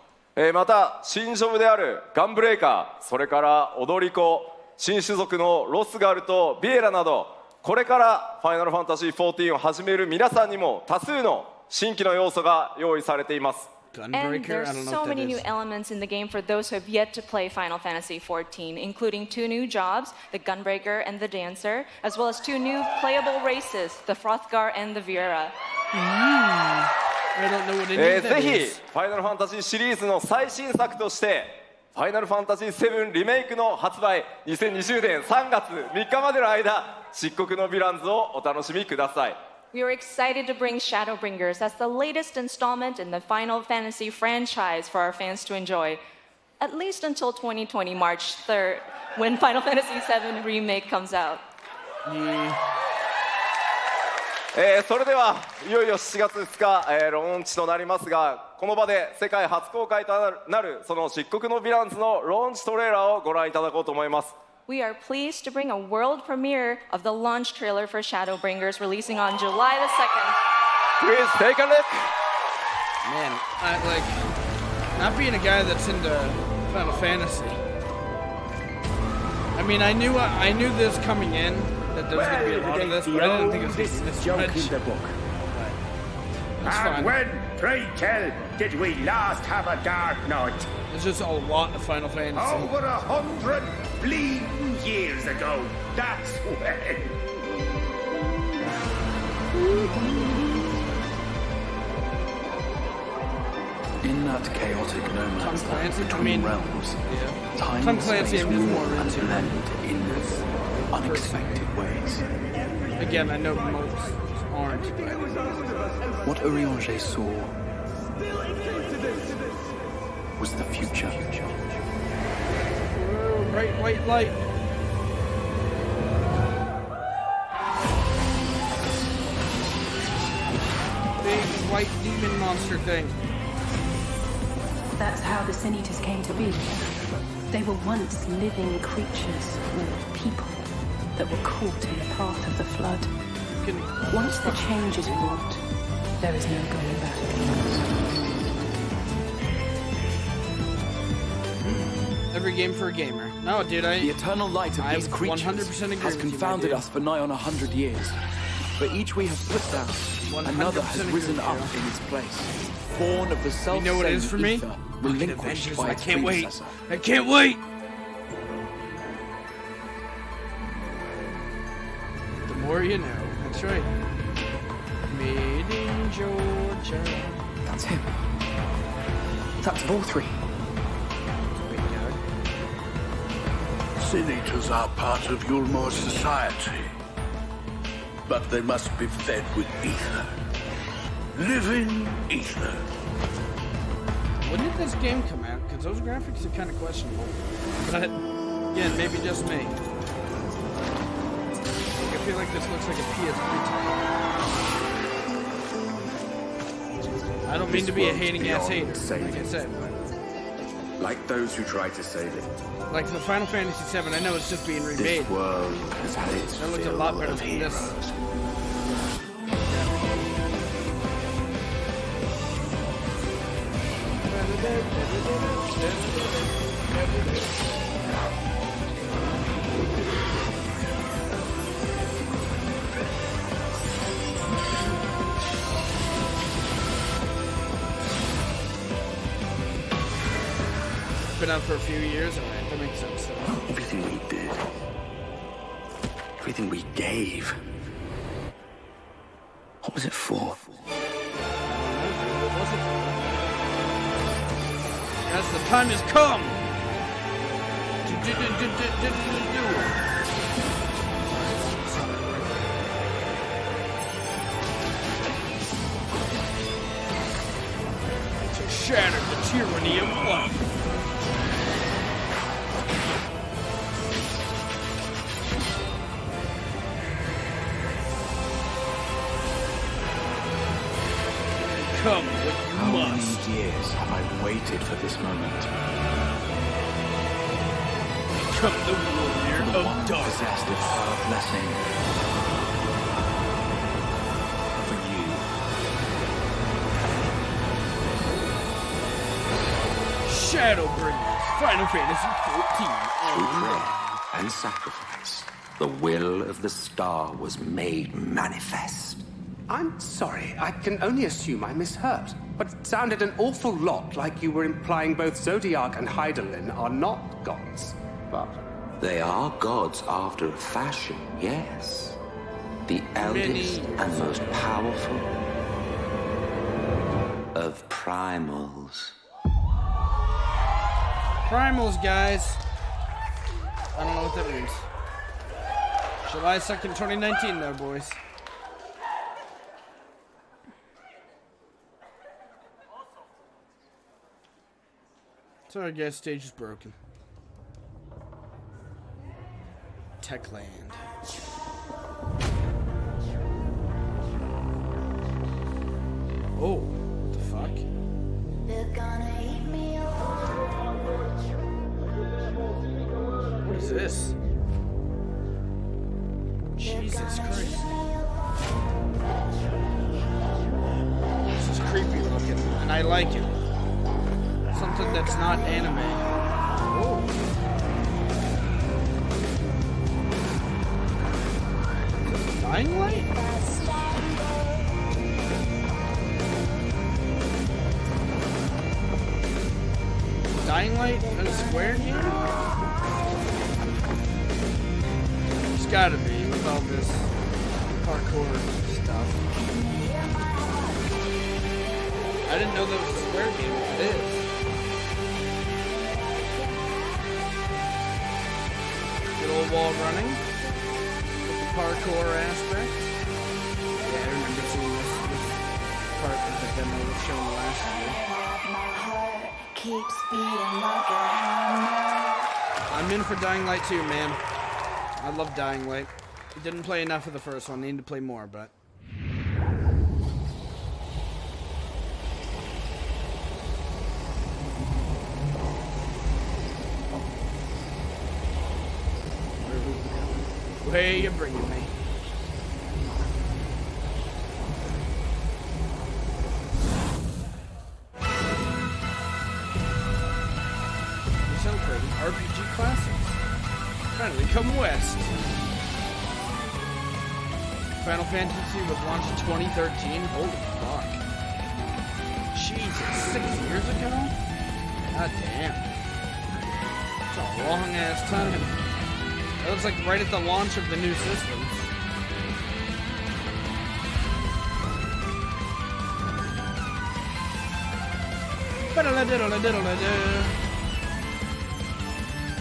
また新ジョブであるガンブレーカー、それから踊り子、新種族のロスガルとビエラなど、これからファイナルファンタジー14を始める皆さんにも多数の新規の要素が用意されています。And there's so many new elements in the game for those who have yet to play Final Fantasy XIV, including 2 new jobs, the Gunbreaker and the Dancer, as well as 2 new playable races, the Frothgar and the Viera. I don't know what it is. ぜひファイナルファンタジーシリーズの最新作としてファイナルファンタジー7リメイクの発売2020年3月3日までの間、漆黒のヴィランズをお楽しみください。We are excited to bring Shadowbringers as the latest installment in the Final Fantasy franchise for our fans to enjoy, at least until 2020 March 3rd, when Final Fantasy VII Remake comes out. それではいよいよ7月2日、ローンチとなりますが、この場で世界初公開となるその漆黒のヴィランズのローンチトレーラーをご覧いただこうと思います。We are pleased to bring a world premiere of the launch trailer for Shadowbringers, releasing on July the 2nd. Please take a look. Man, not being a guy that's into Final Fantasy. I mean, I knew this coming in. That there's going to be a lot of this, but I didn't think it was this junk much. in the book. That's And fine. when, pray tell, did we last have a dark night? There's just a lot of Final Fantasy. Over 100 bleeding years ago. That's when. In that chaotic no man's land between realms, time and space move and blend in unexpected ways. Again, I know most aren't. What Urianger saw was the future. Whoa, bright white light. Big white demon monster thing. That's how the Sin Eaters came to be. They were once living creatures, or people, that were caught in the path of the flood. Once the change is wrought, there is no going back. Every game for a gamer. No, dude, The eternal light of these creatures 100% agree has with you, confounded my us for nigh on 100 years. For each we have put down, another has risen up in its place. Born of the self-same you know what it is for me? ether, relinquished by I its can't wait. predecessor. I can't wait. The more you know. That's right. Made in Georgia. That's him. That's Volthree. Sin Eaters are part of Yulmore society. but they must be fed with ether. Living ether. When did this game come out? Because those graphics are kind of questionable. But again, maybe just me. I feel like this looks like a PS3 title. I don't mean to be a hating ass hater, like I said. Like those who try to save it. Like the Final Fantasy VII, I know it's just being remade. This world has had its that looks a fill lot better of than heroes. this. Been out for a few years, alright, that makes sense. Everything we did, everything we gave, what was it for? As the time has come to shatter the tyranny of life. Come what you How must. many years have I waited for this moment? Become the warrior For the of one darkness. possessed of her blessing. For you. Shadowbringers, Final Fantasy XIV. Through prayer and sacrifice, the will of the star was made manifest. I'm sorry, I can only assume I misheard, but it sounded an awful lot like you were implying both Zodiac and Hydaelyn are not gods, but... They are gods after a fashion, yes. The eldest and most powerful of primals. Primals, guys. I don't know what that means. July 2nd, 2019, though, boys. Sorry, guys, stage is broken. Techland. Oh, what the fuck? What is this? Jesus Christ. This is creepy looking, and I like it. Something that's not anime. Oh. Dying Light? Dying Light a Square game? It's gotta be with all this parkour stuff. I didn't know that was a Square game. It is. Good old wall running. With the parkour aspect. Yeah, I remember seeing this part of the demo that was shown last year. I'm in for Dying Light 2, man. I love Dying Light. Didn't play enough of the first one. Need to play more, but... Where you bringing me? We're celebrating RPG classics. Finally, come west. Final Fantasy was launched in 2013. Holy fuck. Jesus, 6 years ago? God damn. It's a long ass time. That looks like right at the launch of the new systems.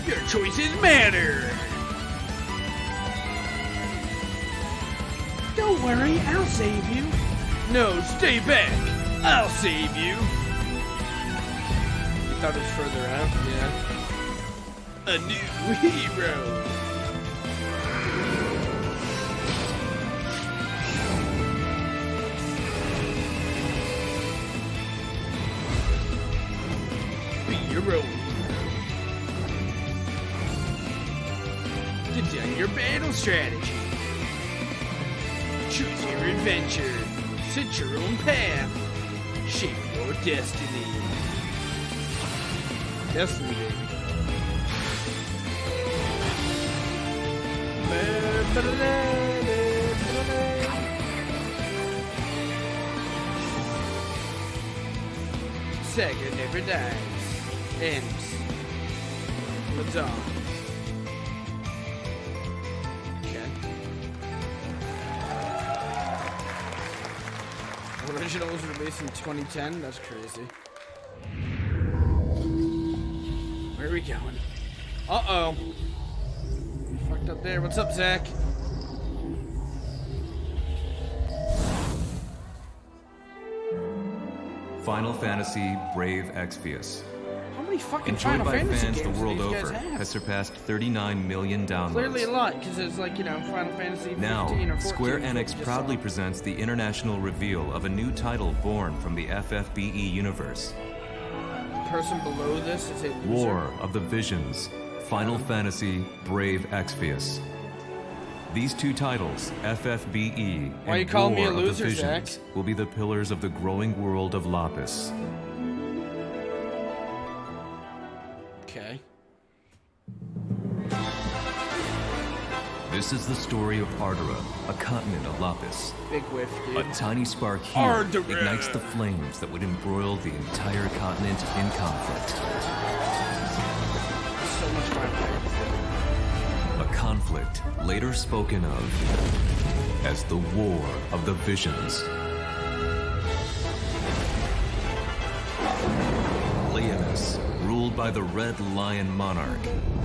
Your choices matter. Don't worry, I'll save you. No, stay back. I'll save you. You thought it was further out? Yeah. A new hero. Be your own. Design your battle strategy. Choose your adventure. Set your own path. Shape your destiny. Destiny, baby. Sega never dies. Ends. Lives on. Original was released in 2010. That's crazy. Where are we going? Uh-oh. Fucked up there. What's up, Zach? Final Fantasy Brave Exvius. How many fucking Enjoyed Final by Fantasy fans games the world do these guys over, have? has surpassed 39 million downloads. Clearly a lot, because it's like, you know, Final Fantasy 15 Now, or 14. Square is what we Enix just proudly saw. presents the international reveal of a new title born from the FFBE universe. The person below this is a loser. War of the Visions, Final Fantasy Brave Exvius. These two titles, FFBE Why you and calling me War a of the loser, Visions, Zach? will be the pillars of the growing world of Lapis. Okay. This is the story of Ardora, a continent of Lapis. Big whiff, dude. A tiny spark here Ardora. ignites the flames that would embroil the entire continent in conflict. So much Final A conflict later spoken of as the War of the Visions. Leonis, ruled by the Red Lion Monarch,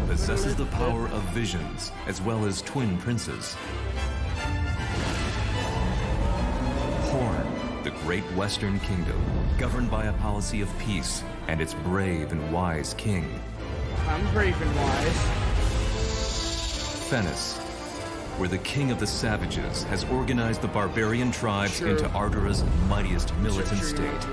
possesses the power of visions as well as twin princes. Horn, the great Western Kingdom, governed by a policy of peace and its brave and wise king. I'm brave and wise. Fennis, where the king of the savages has organized the barbarian tribes into Ardora's mightiest militant state.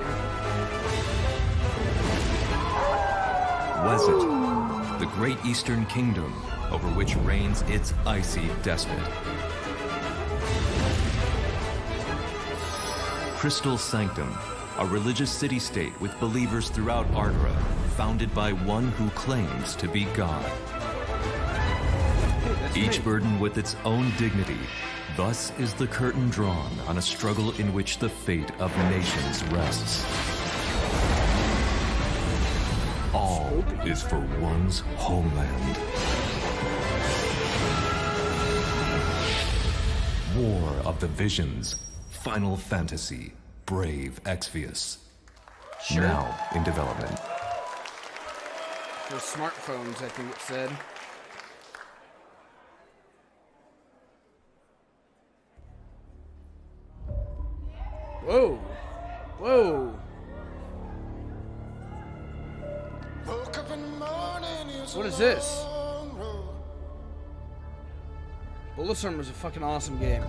Wezet, the great eastern kingdom over which reigns its icy despot. Crystal Sanctum, a religious city-state with believers throughout Ardora, founded by one who claims to be God. Each burdened with its own dignity, thus is the curtain drawn on a struggle in which the fate of nations rests. All is for one's homeland. War of the Visions, Final Fantasy, Brave Exvius. Sure. Now in development. For smartphones, I think it said. Whoa. Whoa. What is this? Bulletstorm was a fucking awesome game.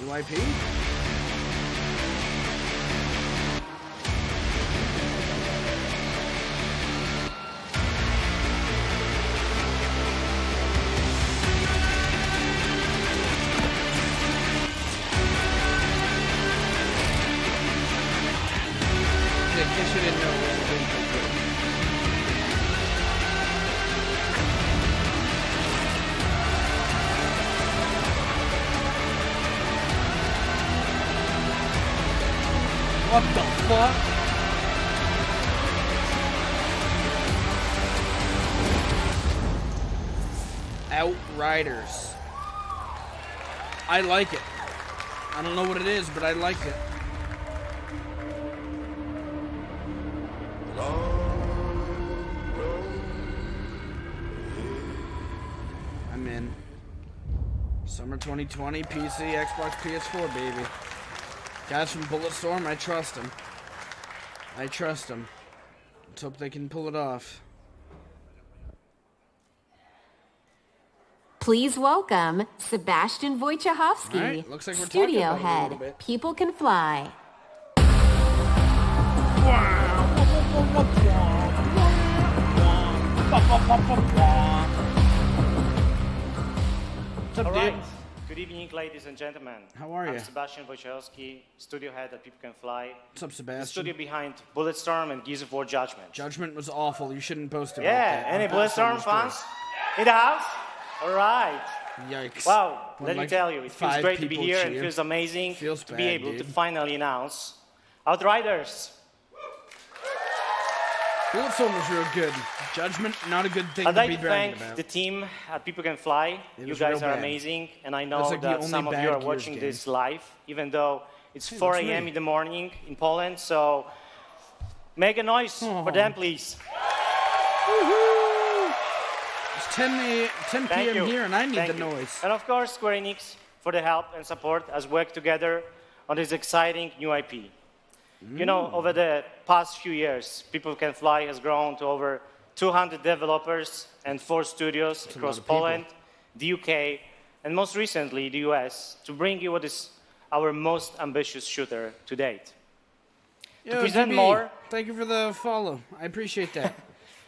UIP? What the fuck? Outriders. I like it. I don't know what it is, but I like it. I'm in. Summer 2020, PC, Xbox, PS4, baby. Guys from Bulletstorm, I trust them. I trust them. Let's hope they can pull it off. Please welcome Sebastian Wojciechowski, right, looks like we're studio talking about it a head. little bit. People Can Fly. What's up, All dude? right. Good evening, ladies and gentlemen. How are I'm you? Sebastian Wojciechowski, studio head at People Can Fly. What's up, Sebastian? The studio behind Bulletstorm and Gears of War Judgment. Judgment was awful. You shouldn't post about Yeah, that. any Bulletstorm Bulletstorm was fans in the house? All right. Yikes. Wow, When, let me like, tell you, it feels 5 great to be people here and cheer. it feels amazing Feels to be bad, able to dude. finally announce Outriders. Bulletstorm was real good. Judgment, not a good thing I'd to like be to bragging thank about. the team at People Can Fly. It You was guys real are bad. amazing, and I That's know like the that only some of bad you are Gears watching game. this live, even though it's Hey, 4 that's a.m. me. in the morning in Poland. So make a noise for them, please. Woohoo! It's 10 Thank p.m. you. here, and I need Thank the you. noise. And of course, Square Enix for the help and support as we work together on this exciting new IP. You know, over the past few years, People Can Fly has grown to over 200 developers and 4 studios a across lot of people. Poland, the UK, and most recently the US to bring you what is our most ambitious shooter to date. Yo, present GB, more- Thank you for the follow. I appreciate that.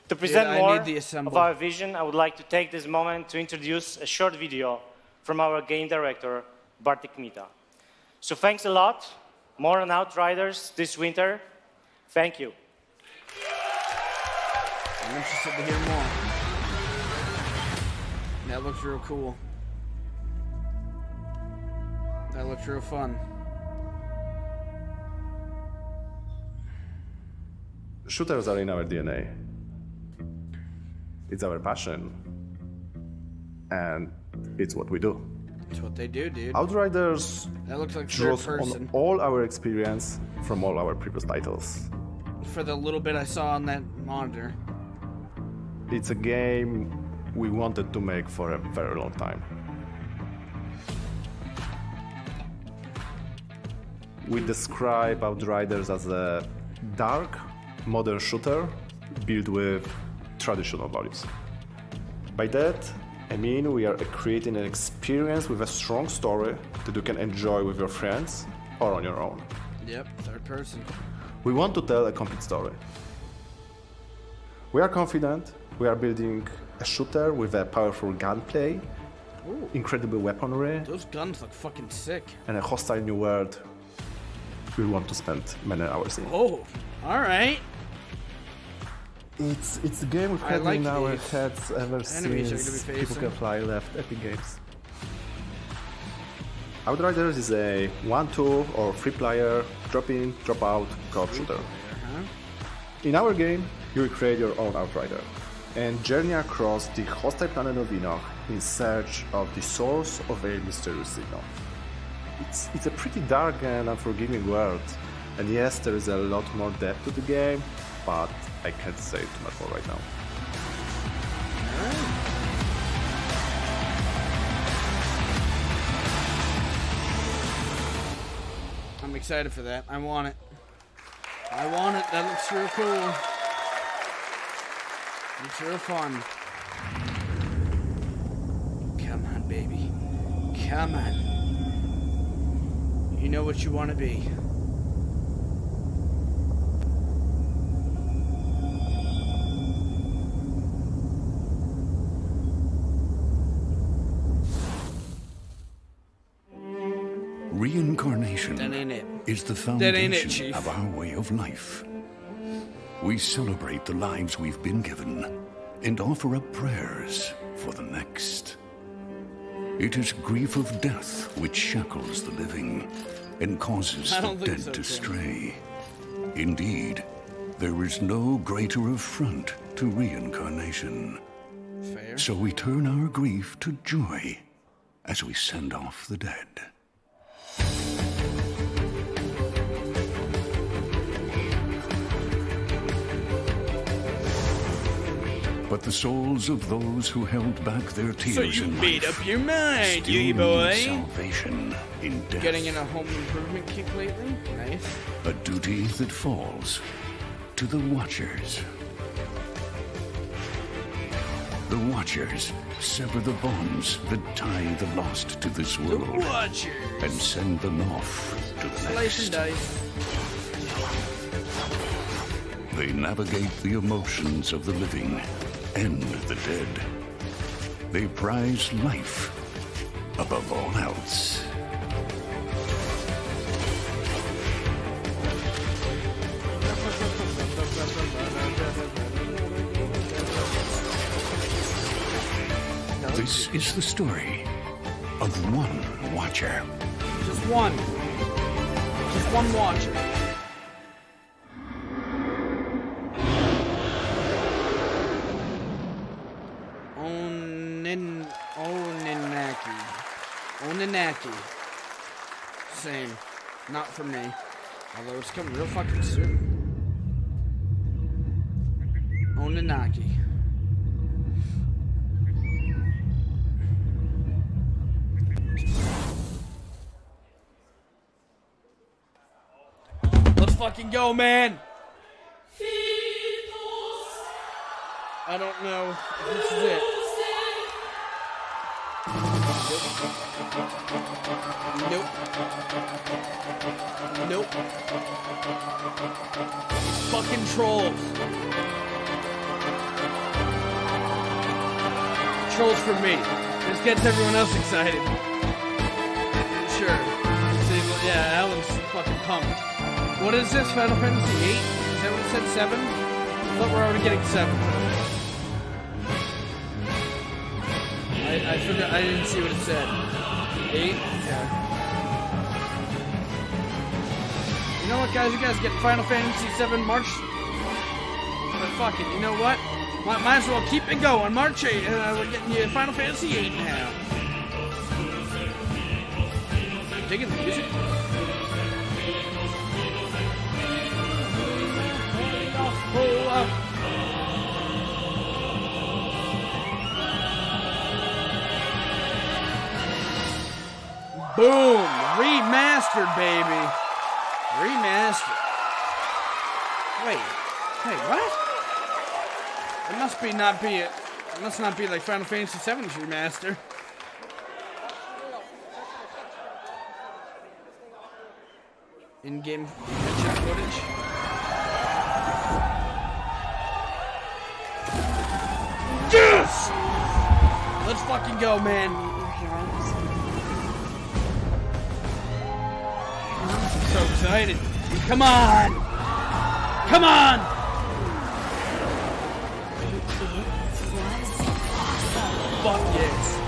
To present I more need the assemble. of our vision, I would like to take this moment to introduce a short video from our game director, Bartek Mita. So thanks a lot. More on Outriders this winter. Thank you. I'm interested to hear more. That looks real cool. That looks real fun. Shooters are in our DNA. It's our passion. And it's what we do. That's what they do, dude. Outriders That looks like third draws on person. all our experience from all our previous titles. For the little bit I saw on that monitor. It's a game we wanted to make for a very long time. We describe Outriders as a dark, modern shooter built with traditional values. By that, I mean we are creating an experience with a strong story that you can enjoy with your friends or on your own. Yep, third person. We want to tell a complete story. We are confident we are building a shooter with a powerful gunplay, Ooh. incredible weaponry, Those guns look fucking sick. and a hostile new world we want to spend many hours in. Oh, alright. It's a game we've I had like in our these. heads ever Enemies are gonna be since People facing. Can Fly left Epic Games. Outriders is a 1-2 or 3-player drop-in, drop-out co-op shooter. In our game, you will create your own Outrider and journey across the hostile planet of Enoch in search of the source of a mysterious signal. It's a pretty dark and unforgiving world, and yes, there is a lot more depth to the game, but I can't say too much more right now. I'm excited for that. I want it. I want it. That looks real cool. Looks real fun. Come on, baby. Come on. You know what you want to be. Reincarnation That ain't it. is the That ain't it, foundation Chief. of our way of life. We celebrate the lives we've been given and offer up prayers for the next. It is grief of death which shackles the living and causes I the don't think dead so, to Tim. stray. Indeed, there is no greater affront to reincarnation. Fair. So we turn our grief to joy as we send off the dead. but the souls of those who held back their tears So you in made life up your mind, still you need boy. salvation in death. Getting in a home improvement kick lately? Nice. A duty that falls to the Watchers. The Watchers sever the bonds that tie the lost to this world Watchers. and send them off to the Slice and next. dice. They navigate the emotions of the living and the dead. They prize life above all else. This is the story of one Watcher. Just one. Just one Watcher. Oninaki. Same. Not for me. Although it's coming real fucking soon. Oninaki. Let's fucking go, man! I don't know if this is it. Nope. Nope. Fucking trolls. Trolls for me. This gets everyone else excited. Sure. See, yeah, Alan's fucking pumped. What is this, Final Fantasy 8? Is that what it said, 7? I thought we're already getting 7. I forgot, I didn't see what it said. 8? Yeah. You know what, guys? You guys get Final Fantasy 7 March. But fuck it, you know what? Might as well keep it going. March 8, we're getting you Final Fantasy 8 now. Digging the music. Pull up. Boom! Remastered, baby. Remastered. Wait, what? It must not be like Final Fantasy VII's remaster. In-game headshot footage. Yes! Let's fucking go, man. I'm so excited. Come on! Come on! Fuck yes.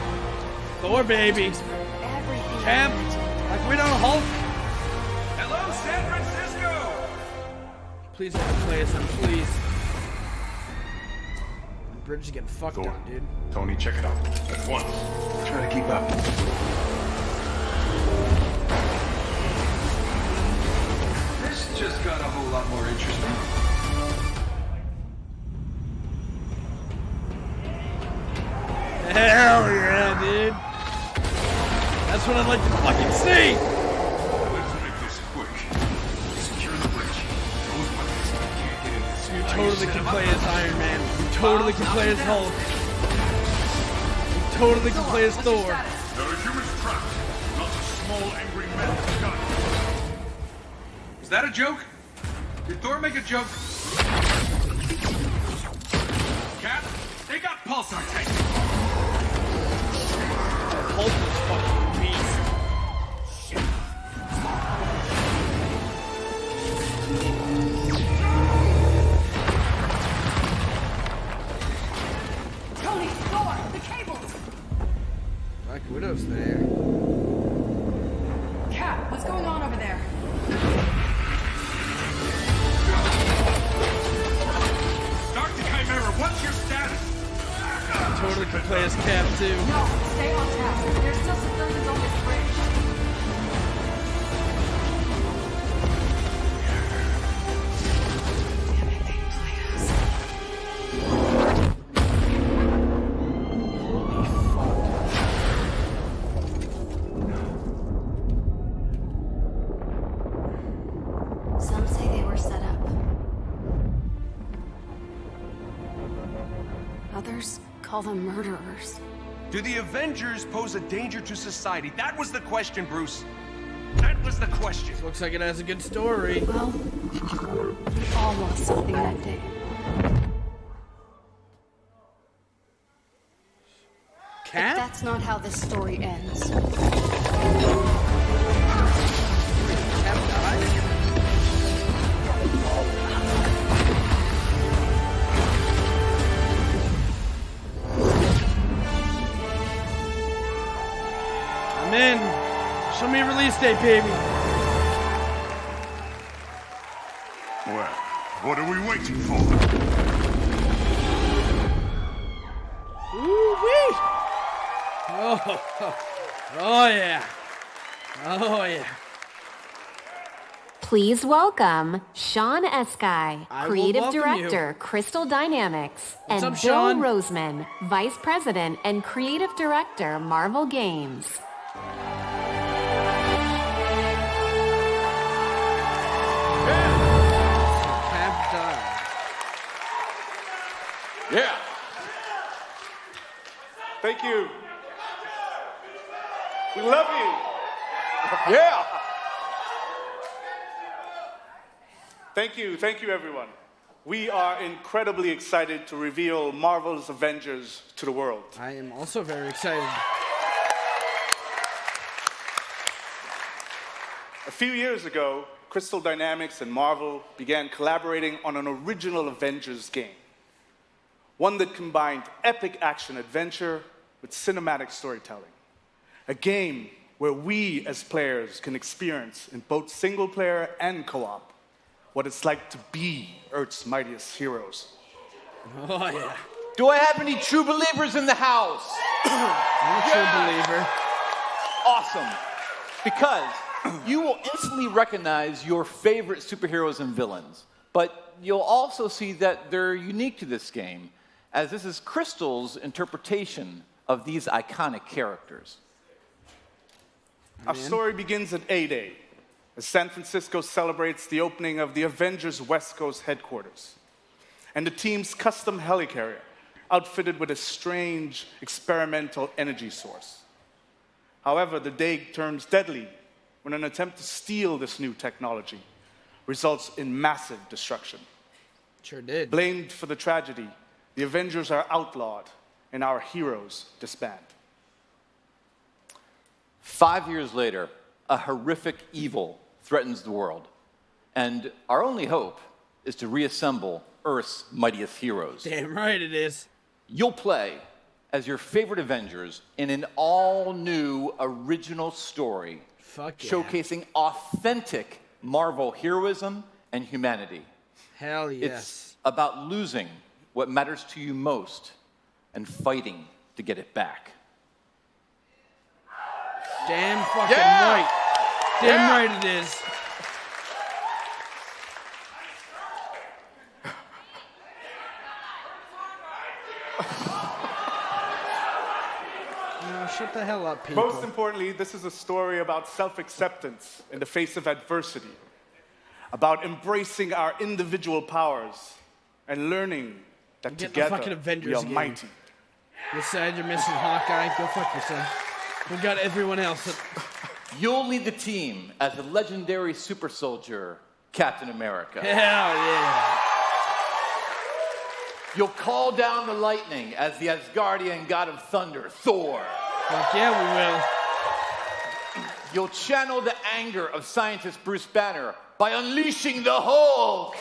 Thor, baby. Cap, like we don't Hulk. Hello, San Francisco! Please let me play as him, please. The bridge is getting fucked up, dude. Tony, check it out. At once. Try to keep up. This just got a whole lot more interesting. Hell yeah, dude. That's what I'd like to fucking see. Let's make this quick. Secure the bridge. Those weapons can't get in this. You totally can play as Iron Man. You totally can play as Hulk. You totally can play as Thor. There are humans trapped. Not a small angry man with guns. Is that a joke? Did Thor make a joke? Cap, they got pulsar tanks. Hulk is fucking beast. Tony, Thor, the cables! Black Widow's there. Cap, what's going on over there? Start the Chimera. What's your status? Totally can play as Cap too. No, stay on task. There's still civilians on this bridge. call them murderers. Do the Avengers pose a danger to society? That was the question, Bruce. That was the question. Looks like it has a good story. Well, we all lost something that day. Cap? But that's not how this story ends. I'm in. Show me a release date, baby. Well, what are we waiting for? Ooh-wee. Oh yeah. Oh yeah. Please welcome Sean Eskai, I will Creative welcome Director, Crystal Dynamics, What's and up, Bill Sean? Roseman, Vice President and Creative Director, Marvel Games. Cap died. Yeah. Thank you. We love you. Yeah. Thank you, everyone. We are incredibly excited to reveal Marvel's Avengers to the world. I am also very excited. A few years ago, Crystal Dynamics and Marvel began collaborating on an original Avengers game. One that combined epic action-adventure with cinematic storytelling. A game where we, as players, can experience in both single-player and co-op what it's like to be Earth's mightiest heroes. Oh, yeah. Do I have any true believers in the house? I'm a true believer. Awesome. Because you will instantly recognize your favorite superheroes and villains, but you'll also see that they're unique to this game, as this is Crystal's interpretation of these iconic characters. Our story begins at A-Day, as San Francisco celebrates the opening of the Avengers West Coast headquarters, and the team's custom helicarrier, outfitted with a strange experimental energy source. However, the day turns deadly when an attempt to steal this new technology results in massive destruction. Sure did. Blamed for the tragedy, the Avengers are outlawed, and our heroes disband. 5 years later, a horrific evil threatens the world, and our only hope is to reassemble Earth's mightiest heroes. Damn right it is. You'll play as your favorite Avengers in an all-new original story showcasing authentic Marvel heroism and humanity. Hell yes. It's about losing what matters to you most and fighting to get it back. Damn fucking right. Damn right it is. Shut the hell up, people. Most importantly, this is a story about self-acceptance in the face of adversity, about embracing our individual powers and learning that together we are mighty. You're sad you're missing Hawkeye? Go fuck yourself. We got everyone else. You'll lead the team as the legendary super soldier, Captain America. Hell yeah. You'll call down the lightning as the Asgardian god of thunder, Thor. Fuck yeah, we will. You'll channel the anger of scientist Bruce Banner by unleashing the Hulk.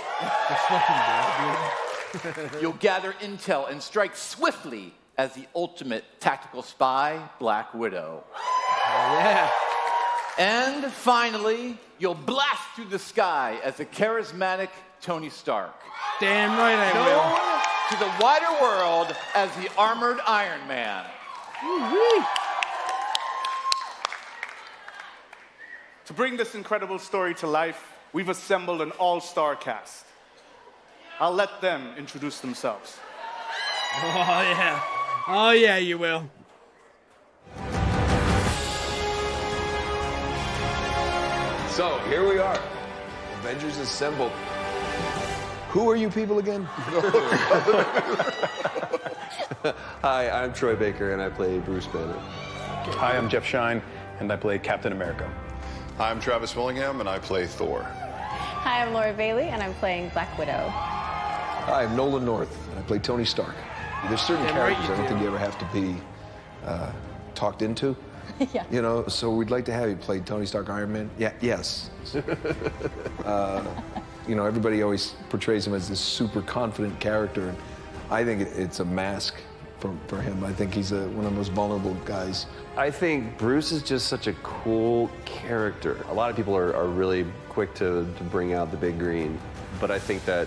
That's fucking bad, dude. You'll gather intel and strike swiftly as the ultimate tactical spy, Black Widow. Yeah. And finally, you'll blast through the sky as the charismatic Tony Stark. Damn right I will. Known to the wider world as the Armored Iron Man. Woo-wee. To bring this incredible story to life, we've assembled an all-star cast. I'll let them introduce themselves. Oh yeah. Oh yeah, you will. So, here we are. Avengers assembled. Who are you people again? Hi, I'm Troy Baker, and I play Bruce Banner. Hi, I'm Jeff Shine, and I play Captain America. Hi, I'm Travis Willingham, and I play Thor. Hi, I'm Laura Bailey, and I'm playing Black Widow. Hi, I'm Nolan North, and I play Tony Stark. There's certain characters I don't think you ever have to be talked into. Yeah. You know, so we'd like to have you play Tony Stark, Iron Man. Yeah, yes. You know, everybody always portrays him as this super confident character, and I think it's a mask for him. I think he's one of the most vulnerable guys. I think Bruce is just such a cool character. A lot of people are really quick to bring out the big green, but I think that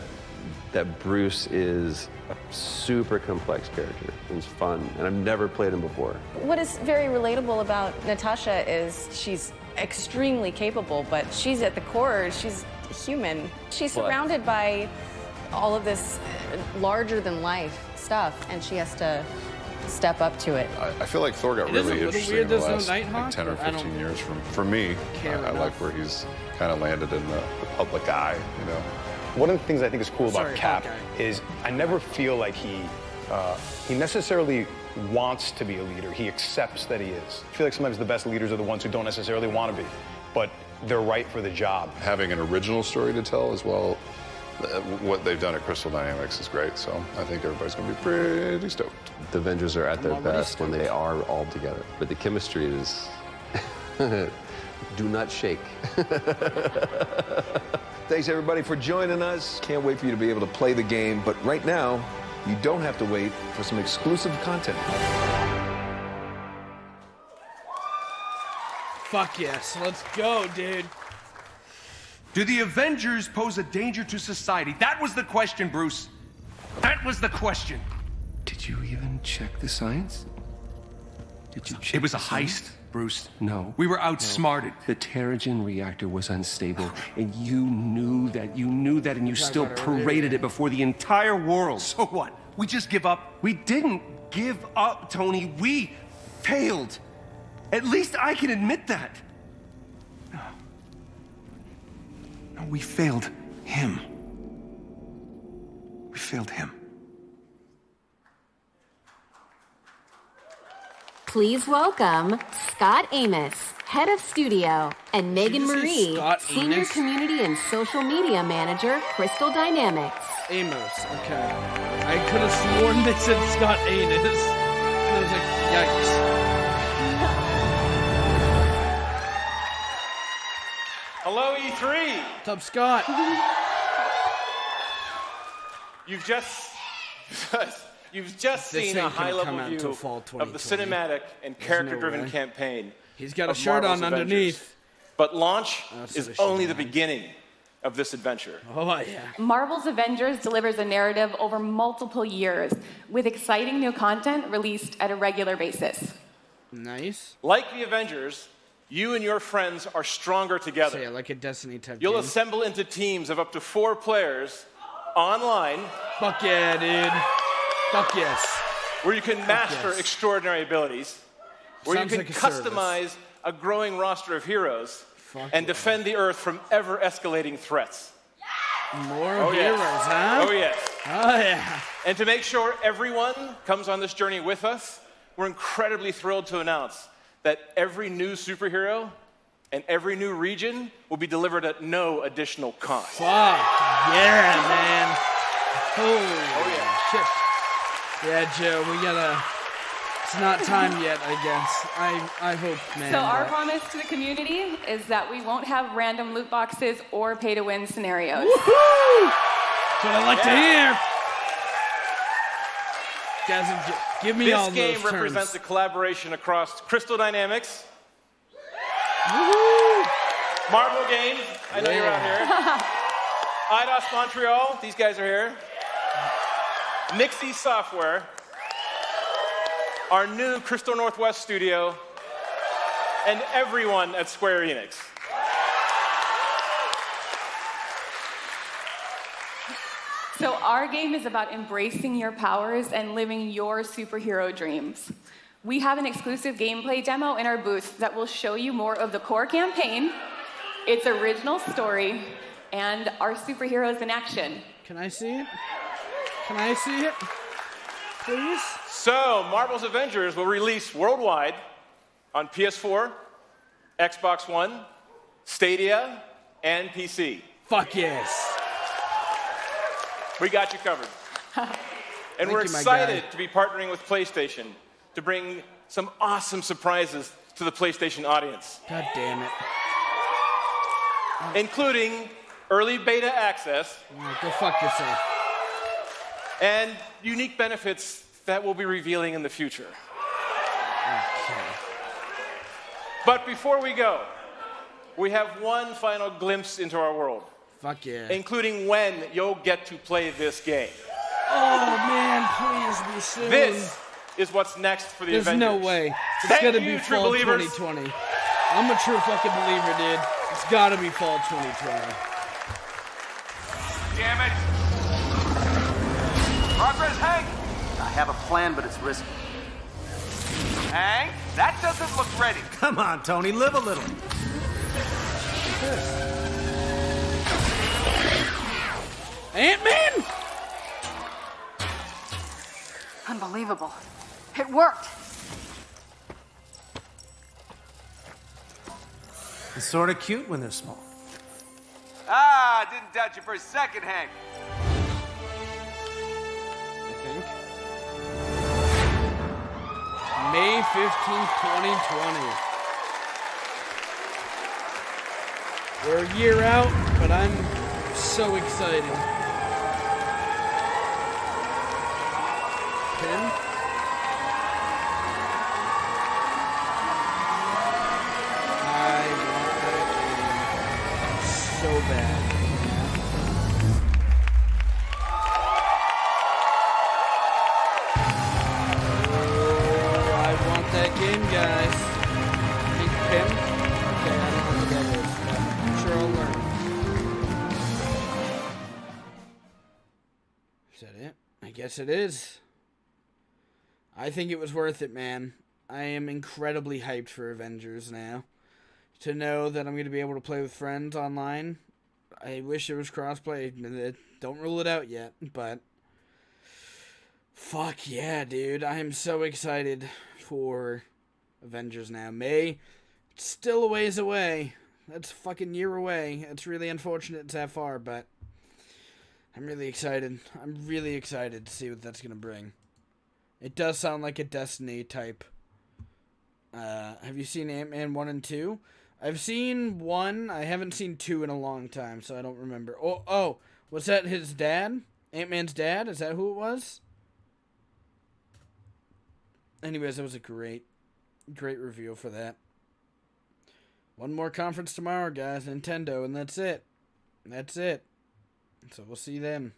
Bruce is a super complex character. It's fun, and I've never played him before. What is very relatable about Natasha is she's extremely capable, but she's at the core, she's human. She's surrounded by all of this larger-than-life stuff, and she has to step up to it. I feel like Thor got It is really a little interesting weird in the there's no last Nighthawk, like 10 or but I 15 don't years. For me, care I like enough. where he's kind of landed in the public eye, you know. One of the things I think is cool about Sorry, Cap Hawkeye. is I never feel like he necessarily wants to be a leader. He accepts that he is. I feel like sometimes the best leaders are the ones who don't necessarily want to be, but they're right for the job. Having an original story to tell as well, what they've done at Crystal Dynamics is great, so I think everybody's going to be pretty stoked. The Avengers are at their best when they are all together, but the chemistry is... do not shake. Thanks, everybody, for joining us. Can't wait for you to be able to play the game, but right now, you don't have to wait for some exclusive content. Fuck yes. Let's go, dude. Do the Avengers pose a danger to society? That was the question, Bruce. That was the question. Did you even check the science? Did you check It was a the science? heist, Bruce. No. We were outsmarted. The Terrigen reactor was unstable, and you knew that, and you still paraded it before the entire world. So what? We just give up? We didn't give up, Tony. We failed. At least I can admit that. No, we failed him. We failed him. Please welcome Scott Amos, Head of Studio, and Megan you say Marie, Scott Senior Amos? Community and Social Media Manager, Crystal Dynamics. Amos, okay. I could have sworn they said Scott Amos. And I was like, yikes. Hello, E3. What's up, Scott? You've just This seen ain't a gonna high-level come out view until fall of the 2020. cinematic and There's no character-driven way. campaign. He's got a of shirt Marvel's on Avengers. underneath. But launch That's is what it should only be the beginning of this adventure. Oh, yeah. Marvel's Avengers delivers a narrative over multiple years, with exciting new content released at a regular basis. Nice. Like the Avengers, you and your friends are stronger together. So, yeah, like a Destiny type You'll game. assemble into teams of up to 4 players online. Fuck yeah, dude. Fuck yes. Where you can master yes. extraordinary abilities. Where Sounds you can like a customize a growing roster of heroes and defend the Earth from ever-escalating threats. More Oh, heroes, yes. huh? Oh, yes. Oh, yeah. And to make sure everyone comes on this journey with us, we're incredibly thrilled to announce that every new superhero and every new region will be delivered at no additional cost. Fuck yeah, man. Holy shit. Yeah, Joe, we gotta... It's not time yet, I guess. I hope, man. So our but- promise to the community is that we won't have random loot boxes or pay-to-win scenarios. Woohoo! That's what I like to hear. Guys, give me all This those game represents terms. a collaboration across Crystal Dynamics, Woohoo! Marvel Games, I know you're out here, IDOS Montreal, these guys are here, Nixie Software, our new Crystal Northwest studio, and everyone at Square Enix. So our game is about embracing your powers and living your superhero dreams. We have an exclusive gameplay demo in our booth that will show you more of the core campaign, its original story, and our superheroes in action. Can I see it? Can I see it? Please? So, Marvel's Avengers will release worldwide on PS4, Xbox One, Stadia, and PC. Fuck yes. We got you covered. And we're excited to be partnering with PlayStation to bring some awesome surprises to the PlayStation audience. God damn it. Including early beta access. Go fuck yourself. And unique benefits that we'll be revealing in the future. Okay. But before we go, we have one final glimpse into our world. Fuck yeah. Including when you'll get to play this game. Oh man, please be soon. This is what's next for the There's Avengers. no way. It's Thank gotta you, be true fall believers. 2020. I'm a true fucking believer, dude. It's gotta be fall 2020. Damn it! Progress, Hank! I have a plan, but it's risky. Hank, that doesn't look ready. Come on, Tony, live a little. Ant-Man? Unbelievable. It worked. It's sort of cute when they're small. Ah, didn't doubt you for a second, Hank. I think. May 15th, 2020. We're a year out, but I'm so excited. Pin? I want that game so bad. Oh, I want that game, guys. Pink Pin? Okay, I don't know what that is, but I'm sure I'll learn. Is that it? I guess it is. I think it was worth it, man. I am incredibly hyped for Avengers now. To know that I'm going to be able to play with friends online. I wish there was crossplay. Don't rule it out yet, but fuck yeah, dude. I am so excited for Avengers now. May, it's still a ways away. That's a fucking year away. It's really unfortunate it's that far, but I'm really excited. I'm really excited to see what that's going to bring. It does sound like a Destiny type. Have you seen Ant-Man 1 and 2? I've seen 1. I haven't seen 2 in a long time, so I don't remember. Oh, was that his dad? Ant-Man's dad? Is that who it was? Anyways, that was a great review for that. One more conference tomorrow, guys. Nintendo, and that's it. That's it. So we'll see you then.